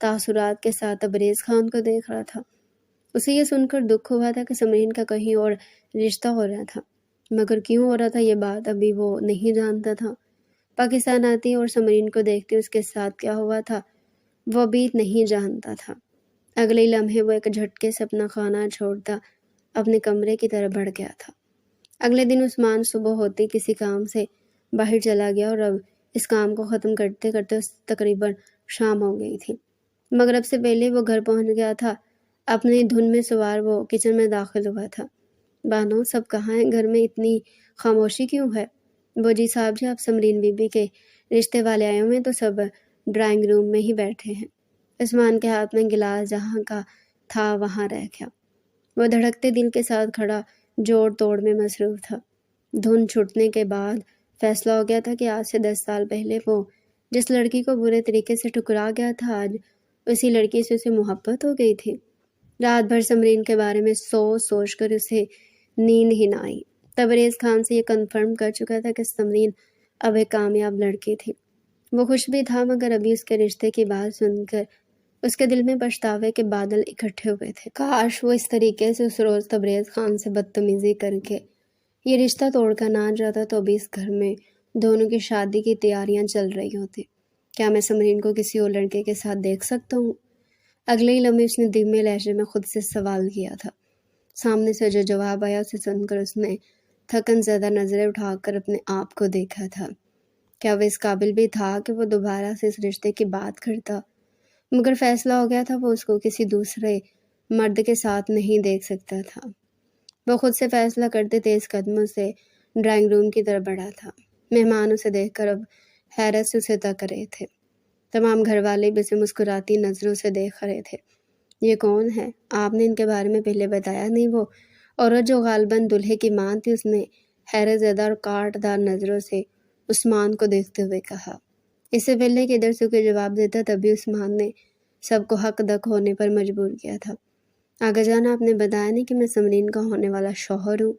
تاثرات کے ساتھ تبریز خان کو دیکھ رہا تھا۔ اسے یہ سن کر دکھ ہوا تھا کہ سمرین کا کہیں اور رشتہ ہو رہا تھا، مگر کیوں ہو رہا تھا یہ بات ابھی وہ نہیں جانتا تھا۔ پاکستان آتی اور سمرین کو دیکھتے اس کے ساتھ کیا ہوا تھا وہ بھی نہیں جانتا تھا۔ اگلے ہی لمحے وہ ایک جھٹکے سے اپنا کھانا چھوڑتا اپنے کمرے کی طرف بڑھ گیا تھا۔ اگلے دن عثمان صبح ہوتے کسی کام سے باہر چلا گیا اور اب اس کام کو ختم کرتے کرتے تقریباً شام ہو گئی تھی۔ مغرب سے پہلے وہ گھر پہنچ گیا تھا۔ اپنی دھن میں سوار وہ کچن میں داخل ہوا تھا۔ بانو، سب کہاں ہیں؟ گھر میں اتنی خاموشی کیوں ہے؟ وہ جی صاحب جی، آپ سمرین بی بی کے رشتے والے آئے ہوئے ہیں تو سب ڈرائنگ روم میں ہی بیٹھے ہیں۔ عثمان کے ہاتھ میں گلاس جہاں کا تھا وہاں رہ گیا۔ وہ دھڑکتے دل کے ساتھ کھڑا جوڑ توڑ میں مصروف تھا۔ دھن چھٹنے کے بعد فیصلہ ہو گیا تھا کہ آج سے 10 سال پہلے وہ جس لڑکی کو برے طریقے سے ٹکرا گیا تھا، آج اسی لڑکی سے اسے محبت ہو گئی تھی۔ رات بھر سمرین کے بارے میں سوچ کر اسے نیند ہی نہ آئی۔ تبریز خان سے یہ کنفرم کر چکا تھا کہ سمرین اب ایک کامیاب لڑکی تھی۔ وہ خوش بھی تھا، مگر ابھی اس کے رشتے کی بات سن کر اس کے دل میں پچھتاوے کے بادل اکٹھے ہوئے تھے۔ کاش وہ اس طریقے سے اس روز تبریز خان سے بدتمیزی کر کے یہ رشتہ توڑ کر نہ جاتا تو ابھی اس گھر میں دونوں کی شادی کی تیاریاں چل رہی ہوتی۔ کیا میں سمرین کو کسی اور لڑکے کے ساتھ دیکھ سکتا ہوں؟ اگلے ہی لمحے اس نے دھیمے لہجے میں خود سے سوال کیا تھا۔ سامنے سے جو جواب آیا اسے سن کر اس نے تھکن زدہ نظریں اٹھا کر اپنے آپ کو دیکھا تھا۔ کیا وہ اس قابل بھی تھا کہ وہ دوبارہ سے اس رشتے کی بات کرتا؟ مگر فیصلہ ہو گیا تھا، وہ اس کو کسی دوسرے مرد کے ساتھ نہیں دیکھ سکتا تھا۔ وہ خود سے فیصلہ کرتے تیز قدموں سے ڈرائنگ روم کی طرف بڑھا تھا۔ مہمان اسے دیکھ کر اب حیرت سے اسے تک رہے تھے۔ تمام گھر والے بھی اسے مسکراتی نظروں سے دیکھ رہے تھے۔ یہ کون ہے؟ آپ نے ان کے بارے میں پہلے بتایا نہیں؟ وہ عورت جو غالباً دلہے کی ماں تھی، اس نے حیرت زدہ اور کاٹ دار نظروں سے عثمان کو دیکھتے ہوئے کہا۔ اس سے پہلے کہ ادھر سے کوئی جواب دیتا تبھی عثمان نے سب کو حق دک ہونے پر مجبور کیا تھا۔ آگے جانا، آپ نے بتایا نہیں کہ میں سمرین کا ہونے والا شوہر ہوں؟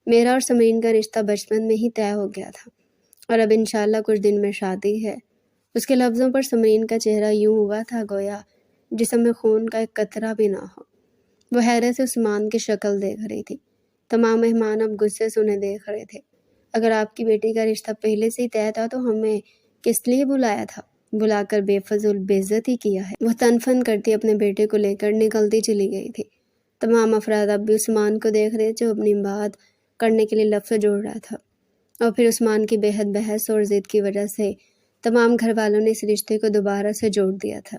میرا اور سمرین کا رشتہ بچپن میں ہی طے ہو گیا تھا اور اب انشاءاللہ کچھ دن میں شادی ہے۔ اس کے لفظوں پر سمرین کا چہرہ یوں ہوا تھا گویا جسم میں خون کا ایک قطرہ بھی نہ ہو۔ وہ حیرت سے عثمان کی شکل دیکھ رہی تھی۔ تمام مہمان اب غصے سے انہیں دیکھ رہے تھے۔ اگر آپ کی بیٹی کا رشتہ پہلے سے ہی طے تھا تو ہمیں کس لیے بلایا تھا؟ بلا کر بے فضول بے عزتی کیا ہے۔ وہ تن فن کرتی اپنے بیٹے کو لے کر نکلتی چلی گئی تھی۔ تمام افراد اب بھی عثمان کو دیکھ رہے جو اپنی بات کرنے کے لیے لفظ جوڑ رہا تھا، اور پھر عثمان کی بے حد بحث اور ضد کی وجہ سے تمام گھر والوں نے اس رشتے کو دوبارہ سے جوڑ دیا تھا۔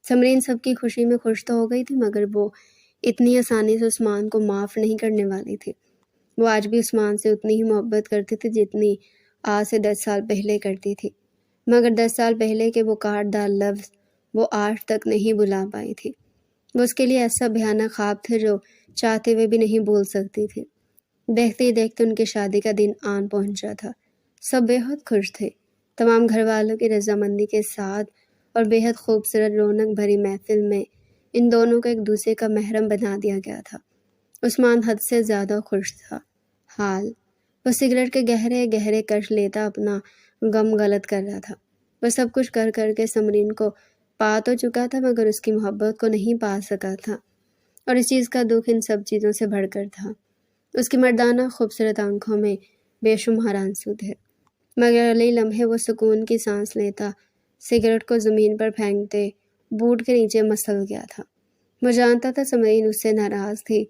سمرین سب کی خوشی میں خوش تو ہو گئی تھی، مگر وہ اتنی آسانی سے عثمان کو معاف نہیں کرنے والی تھی۔ وہ آج بھی عثمان سے اتنی ہی محبت کرتی تھی جتنی آج سے 10 سال پہلے کرتی تھی، مگر 10 سال پہلے کے وہ کاٹ دار لفظ وہ آج تک نہیں بھلا پائی تھی۔ وہ اس کے لیے ایسا بھیانک خواب تھے جو چاہتے ہوئے بھی نہیں بھول سکتی تھی۔ دیکھتے ہی دیکھتے ان کی شادی کا دن آن پہنچا تھا۔ سب بے حد خوش تھے۔ تمام گھر والوں کی رضامندی کے ساتھ اور بے حد خوبصورت رونق بھری محفل میں ان دونوں کو ایک دوسرے کا محرم بنا دیا گیا تھا۔ عثمان حد سے زیادہ خوش تھا۔ وہ سگریٹ کے گہرے گہرے کش لیتا اپنا غم غلط کر رہا تھا۔ وہ سب کچھ کر کر کے سمرین کو پا تو چکا تھا، مگر اس کی محبت کو نہیں پا سکا تھا، اور اس چیز کا دکھ ان سب چیزوں سے بڑھ کر تھا۔ اس کی مردانہ خوبصورت آنکھوں میں بے شمار آنسو تھے، مگر اگلے لمحے وہ سکون کی سانس لیتا سگریٹ کو زمین پر پھینکتے بوٹ کے نیچے مسل گیا تھا۔ وہ جانتا تھا سمرین اس سے ناراض تھی،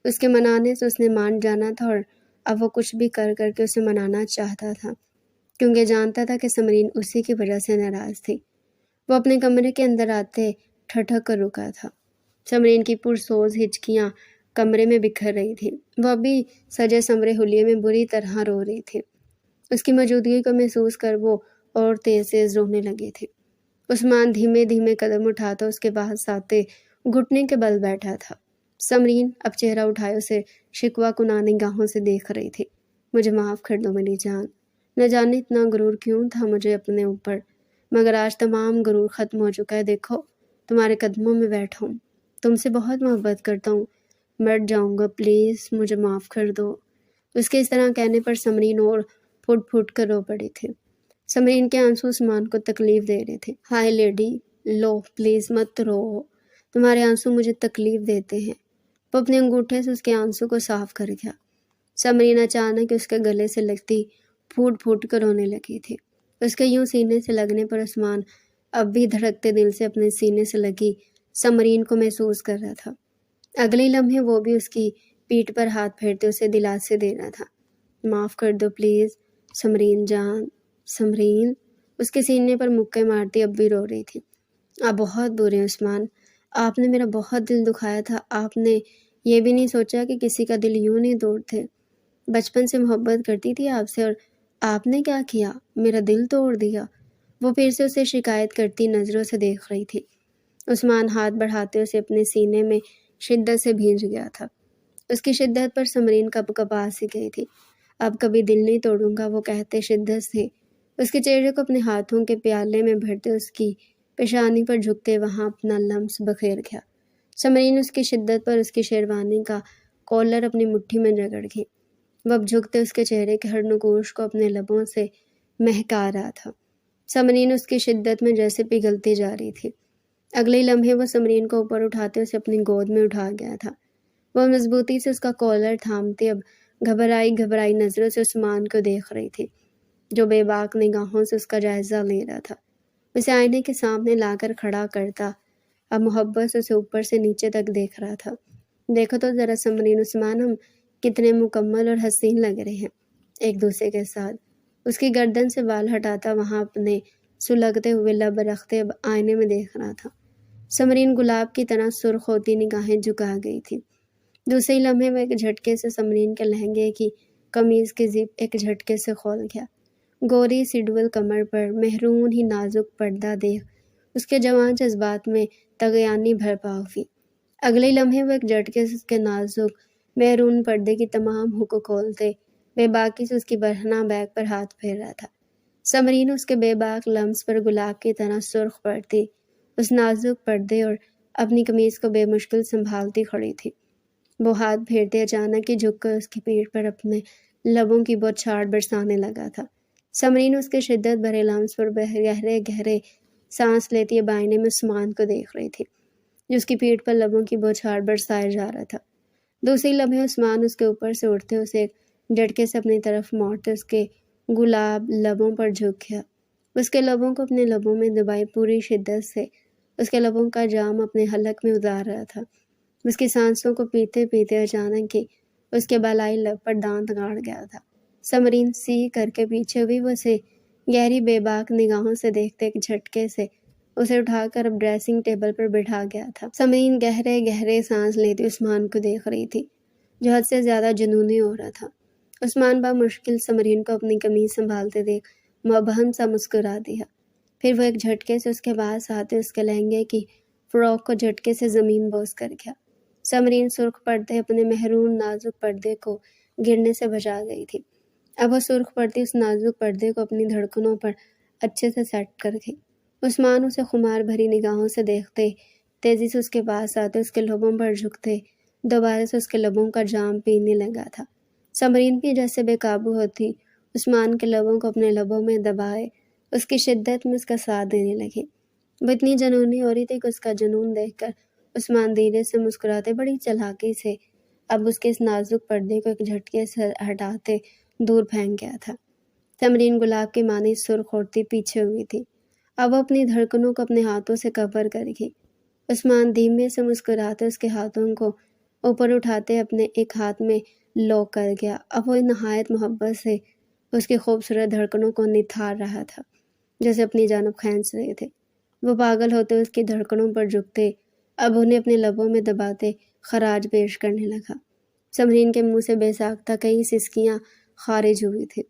اس کے منانے سے اس نے مان جانا تھا، اور اب وہ کچھ بھی کر کر کے اسے منانا چاہتا تھا، کیونکہ جانتا تھا کہ سمرین اسی کی وجہ سے ناراض تھی۔ وہ اپنے کمرے کے اندر آتے ٹھٹک کر رکا تھا۔ سمرین کی پرسوز ہچکیاں کمرے میں بکھر رہی تھی۔ وہ ابھی سجے سنورے حلیے میں بری طرح رو رہی تھی۔ اس کی موجودگی کو محسوس کر وہ اور تیز تیز رونے لگے تھے۔ عثمان دھیمے دھیمے قدم اٹھاتا اس کے پاس آتے گھٹنے کے بل بیٹھا تھا۔ سمرین اب چہرہ اٹھائے اسے شکوہ کنان نگاہوں سے دیکھ رہی تھی۔ مجھے معاف کر دو میری جان، نہ جانے اتنا غرور کیوں تھا مجھے اپنے اوپر، مگر آج تمام غرور ختم ہو چکا ہے۔ دیکھو تمہارے قدموں میں بیٹھا ہوں، تم سے بہت محبت کرتا ہوں، مر جاؤں گا، پلیز مجھے معاف کر دو۔ اس کے اس طرح کہنے پر سمرین اور پھٹ پھٹ کر رو پڑی تھی۔ سمرین کے آنسو عثمان کو تکلیف دے رہے تھے۔ ہائے لیڈی، لو پلیز مت رو، تمہارے آنسو مجھے تکلیف دیتے ہیں۔ وہ اپنے انگوٹھے سے اس کے آنسو کو صاف کر گیا۔ سمرین اچانک اس کے گلے سے لگتی پھوٹ پھوٹ کر رونے لگی تھی۔ اس کے یوں سینے سے لگنے پر عثمان اب بھی دھڑکتے دل سے اپنے سینے سے لگی سمرین کو محسوس کر رہا تھا۔ اگلے لمحے وہ بھی اس کی پیٹھ پر ہاتھ پھیرتے اسے دلاسے دے رہا تھا۔ معاف کر دو پلیز سمرین جان۔ سمرین اس کے سینے پر مکے مارتی اب بھی رو رہی تھی۔ آپ بہت برے ہیں عثمان، آپ نے میرا بہت دل دکھایا تھا۔ آپ نے یہ بھی نہیں سوچا کہ کسی کا دل یوں نہیں توڑتے۔ بچپن سے محبت کرتی تھی آپ سے، اور آپ نے کیا کیا؟ میرا دل توڑ دیا۔ وہ پھر سے اسے شکایت کرتی نظروں سے دیکھ رہی تھی۔ عثمان ہاتھ بڑھاتے اسے اپنے سینے میں شدت سے بھینج گیا تھا۔ اس کی شدت پر سمرین کب کبا سی گئی تھی۔ اب کبھی دل نہیں توڑوں گا، وہ کہتے شدت سے اس کے چہرے کو اپنے ہاتھوں کے پیالے میں بھرتے اس کی پیشانی پر جھکتے وہاں اپنا لمس بکھیر گیا۔ سمرین اس کی شدت پر اس کی شیروانی کا کالر اپنی مٹھی میں رگڑ گئی۔ وہ اب جھکتے اس کے چہرے کے ہر نگوش کو اپنے لبوں سے مہکا رہا تھا۔ سمرین اس کی شدت میں جیسے پگھلتی جا رہی تھی۔ اگلے لمحے وہ سمرین کو اوپر اٹھاتے اسے اپنی گود میں اٹھا گیا تھا۔ وہ مضبوطی سے اس کا کالر تھامتی اب گھبرائی نظروں سے عثمان کو دیکھ رہی تھی، جو بے باک نگاہوں سے اس کا جائزہ لے رہا تھا۔ اسے آئینے کے سامنے لا کر کھڑا کرتا اب محبت سے اسے اوپر سے نیچے تک دیکھ رہا تھا۔ دیکھو تو ذرا سمرین عثمان، ہم کتنے مکمل اور حسین لگ رہے ہیں ایک دوسرے کے ساتھ۔ اس کی گردن سے بال ہٹاتا وہاں اپنے سلگتے ہوئے لب رکھتے اب آئینے میں دیکھ رہا تھا۔ سمرین گلاب کی طرح سرخ ہوتی نگاہیں جھکا گئی تھی۔ دوسرے لمحے وہ ایک جھٹکے سے سمرین کے لہنگے کی قمیض کی زپ ایک جھٹکے سے کھول گیا۔ گوری سی ڈول کمر پر مہرون ہی نازک پردہ دیکھ اس کے جوان جذبات میں طغیانی بھرپا ہوئی۔ اگلے لمحے وہ ایک جھٹکے سے اس کے نازک مہرون پردے کی تمام ہک کھولتے بے باکی سے اس کی برہنہ بیک پر ہاتھ پھیر رہا تھا۔ سمرین اس کے بے باک لمس پر گلاب کی طرح سرخ پڑتی اس نازک پردے اور اپنی قمیض کو بے مشکل سنبھالتی کھڑی تھی۔ وہ ہاتھ پھیرتے اچانک ہی جھک کر اس کی پیٹھ پر اپنے لبوں کی بوچھاڑ برسانے لگا تھا۔ سمرین اس کے شدت بھرے لمس پر گہرے گہرے سانس لیتی اب آئینے میں عثمان کو دیکھ رہی تھی، جو اس کی پیٹھ پر لبوں کی بوچھاڑ برسائے جا رہا تھا۔ دوسری لمحے عثمان اس کے اوپر سے اٹھتے اسے ایک جھٹکے سے اپنی طرف موڑتے اس کے گلاب لبوں پر جھک گیا۔ اس کے لبوں کو اپنے لبوں میں دبائے پوری شدت سے اس کے لبوں کا جام اپنے حلق میں اتار رہا تھا۔ اس کی سانسوں کو پیتے پیتے اچانک ہی اس کے بالائی لب پر دانت گاڑ گیا تھا۔ سمرین سی کر کے پیچھے ہوئی، وہ اسے گہری بے باک نگاہوں سے دیکھتے ایک جھٹکے سے اسے اٹھا کر اب ڈریسنگ ٹیبل پر بٹھا گیا تھا۔ سمرین گہرے گہرے سانس لیتی عثمان کو دیکھ رہی تھی، جو حد سے زیادہ جنونی ہو رہا تھا۔ عثمان بمشکل سمرین کو اپنی قمیض سنبھالتے دیکھ مبہم سا مسکرا دیا۔ پھر وہ ایک جھٹکے سے اس کے پاس آتے اس کے لہنگے کی فراک کو جھٹکے سے زمین بوس کر گیا۔ سمرین سرخ پردے اپنے مہرون نازک پردے کو گرنے سے بچا گئی تھی۔ اب وہ سرخ پردی اس نازک پردے کو اپنی دھڑکنوں پر اچھے سے سیٹ کر گئی۔ عثمان اسے خمار بھری نگاہوں سے دیکھتے تیزی سے اس کے پاس آتے اس کے لبوں پر جھکتے دوبارہ سے اس کے لبوں کا جام پینے لگا تھا۔ سمرین بھی جیسے بے قابو ہوتی عثمان کے لبوں کو اپنے لبوں میں دبائے اس کی شدت میں اس کا ساتھ دینے لگی۔ وہ اتنی جنونی ہو رہی تھی کہ اس کا جنون دیکھ کر عثمان دھیرے سے مسکراتے بڑی چلاکی سے اب اس کے اس نازک پردے کو ایک جھٹکے سے ہٹاتے دور پھینک گیا تھا۔ سمرین گلاب کی مانی سرخ ہوتی پیچھے ہوئی تھی۔ اب وہ اپنی دھڑکنوں کو اپنے ہاتھوں سے کور کر گئی۔ عثمان دھیمے سے مسکراتے اس کے ہاتھوں کو اوپر اٹھاتے اپنے ایک ہاتھ میں لوک کر گیا۔ اب وہ نہایت محبت سے اس کی خوبصورت دھڑکنوں کو نتھار رہا تھا، جیسے اپنی جانب کھینچ رہے تھے۔ وہ پاگل ہوتے اس کی دھڑکنوں پر جھکتے اب انہیں اپنے لبوں میں دباتے خراج پیش کرنے لگا۔ سمرین کے منہ سے بے ساختہ کئی سسکیاں خارج ہوئی تھی۔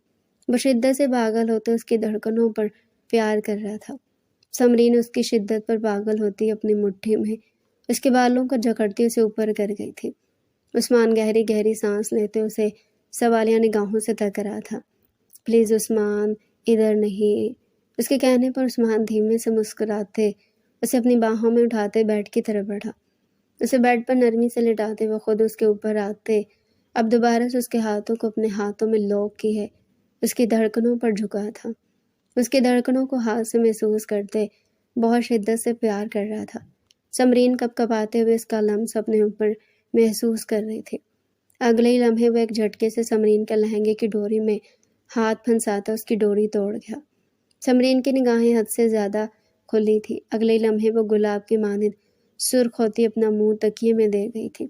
وہ شدت سے پاگل ہوتے اس کی دھڑکنوں پر پیار کر رہا تھا۔ سمرین اس کی شدت پر پاگل ہوتی اپنی مٹھی میں اس کے بالوں کو جکڑتی اسے اوپر کر گئی تھی۔ عثمان گہری گہری سانس لیتے اسے سوالیہ نگاہوں سے تک رہا تھا۔ پلیز عثمان، ادھر نہیں۔ اس کے کہنے پر عثمان دھیمے سے مسکراتے اسے اپنی باہوں میں اٹھاتے بیڈ کی طرف بڑھا۔ اسے بیڈ پر نرمی سے لٹاتے وہ خود اس کے اوپر آتے اب دوبارہ سے اس کے ہاتھوں کو اپنے ہاتھوں میں لوک کی ہے اس کی دھڑکنوں پر جھکا تھا۔ اس کی دھڑکنوں کو ہاتھ سے محسوس کرتے بہت شدت سے پیار کر رہا تھا۔ سمرین کپ کپاتے ہوئے اس کا لمس اپنے اوپر محسوس کر رہی تھی۔ اگلے ہی لمحے وہ ایک جھٹکے سے سمرین کے لہنگے کی ڈوری میں ہاتھ پھنساتا اس کی ڈوری توڑ گیا۔ سمرین کی نگاہیں حد سے زیادہ کھلی تھی۔ اگلے ہی لمحے وہ گلاب کی مانند سرخ ہوتی اپنا منہ تکیے میں دے گئی تھی۔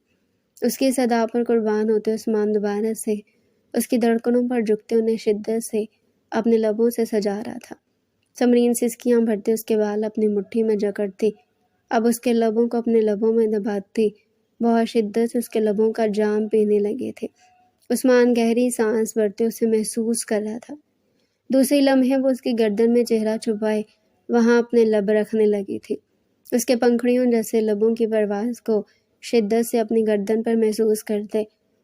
اس کی صدا پر قربان ہوتے عثمان دوبارہ سے اس کی دھڑکنوں پر جھکتے انہیں شدت سے اپنے لبوں سے سجا رہا تھا۔ سمرین سسکیاں بھرتے اس کے بال اپنی مٹھی میں جکڑتی، اب اس کے لبوں کو اپنے لبوں میں دباتی، بہت شدت سے اس کے لبوں کا جام پینے لگے تھے۔ عثمان گہری سانس بھرتے اسے محسوس کر رہا تھا۔ دوسری لمحے وہ اس کی گردن میں چہرہ چھپائے وہاں اپنے لب رکھنے لگی تھی۔ اس کے پنکھڑیوں جیسے لبوں کی پرواز کو شدت سے اپنی گردن پر محسوس کرتے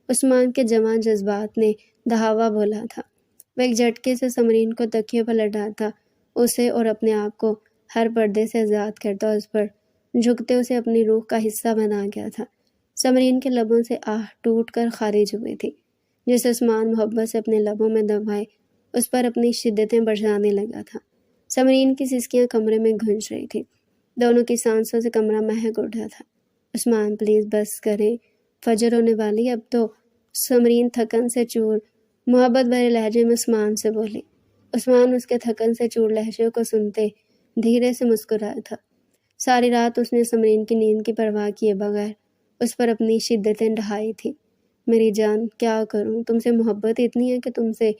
عثمان کے جمع جذبات نے دہاوا بولا تھا۔ وہ ایک جھٹکے سے سمرین کو تکیے پر لٹاتا، اسے اور اپنے آپ کو ہر پردے سے آزاد کرتا، اس پر جھکتے اسے اپنی روح کا حصہ بنا گیا تھا۔ سمرین کے لبوں سے آہ ٹوٹ کر خارج ہوئی تھی، جسے عثمان محبت سے اپنے لبوں میں دبائے اس پر اپنی شدتیں برسانے لگا تھا۔ سمرین کی سسکیاں کمرے میں گونج رہی تھی، دونوں کی سانسوں سے کمرہ مہک اٹھا تھا۔ عثمان پلیز بس کریں، فجر ہونے والی اب تو، سمرین تھکن سے چور محبت بھرے لہجے میں عثمان سے بولی۔ عثمان اس کے تھکن سے چور لہجے کو سنتے دھیرے سے مسکرایا تھا۔ ساری رات اس نے سمرین کی نیند کی پرواہ کیے بغیر اس پر اپنی شدتیں ڈھائی تھی۔ میری جان کیا کروں، تم سے محبت اتنی ہے کہ تم سے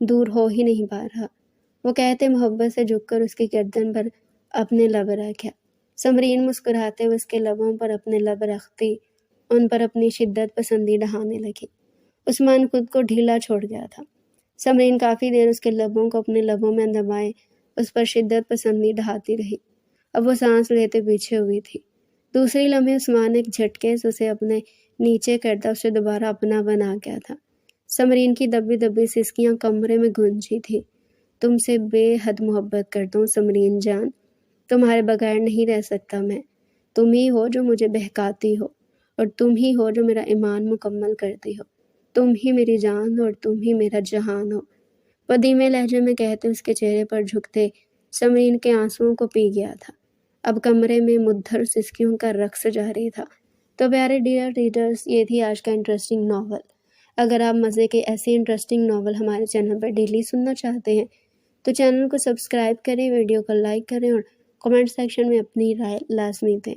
دور ہو ہی نہیں پا رہا، وہ کہتے محبت سے جھک کر اس کی گردن پر اپنے لب رکھا۔ سمرین مسکراتے ہوئے اس کے لبوں پر اپنے لب رکھتی ان پر اپنی شدت پسندی ڈھانے لگی۔ عثمان خود کو ڈھیلا چھوڑ گیا تھا۔ سمرین کافی دیر اس کے لبوں کو اپنے لبوں میں دبائے اس پر شدت پسندی ڈھاتی رہی۔ اب وہ سانس لیتے پیچھے ہوئی تھی۔ دوسری لمحے عثمان ایک جھٹکے سے اسے اپنے نیچے کرتا اسے دوبارہ اپنا بنا گیا تھا۔ سمرین کی دبی دبی سسکیاں کمرے میں گونجی تھی۔ تم سے بے حد محبت کرتا ہوں سمرین جان، تمہارے بغیر نہیں رہ سکتا میں، تم ہی ہو جو مجھے بہکاتی ہو، اور تم ہی ہو جو میرا ایمان مکمل کرتی ہو، تم ہی میری جان ہو اور تم ہی میرا جہان ہو، وہ دھیمے لہجے میں کہتے اس کے چہرے پر جھکتے سمرین کے آنسوؤں کو پی گیا تھا۔ اب کمرے میں مدھر سسکیوں کا رقص جاری تھا۔ تو پیارے ڈیئر ریڈرز، یہ تھی آج کا انٹرسٹنگ ناول۔ اگر آپ مزے کے ایسے انٹرسٹنگ ناول ہمارے چینل پر ڈیلی سننا چاہتے ہیں تو چینل کو سبسکرائب کریں، ویڈیو کو لائک کریں اور کمنٹ سیکشن میں اپنی رائے لازمی دیں۔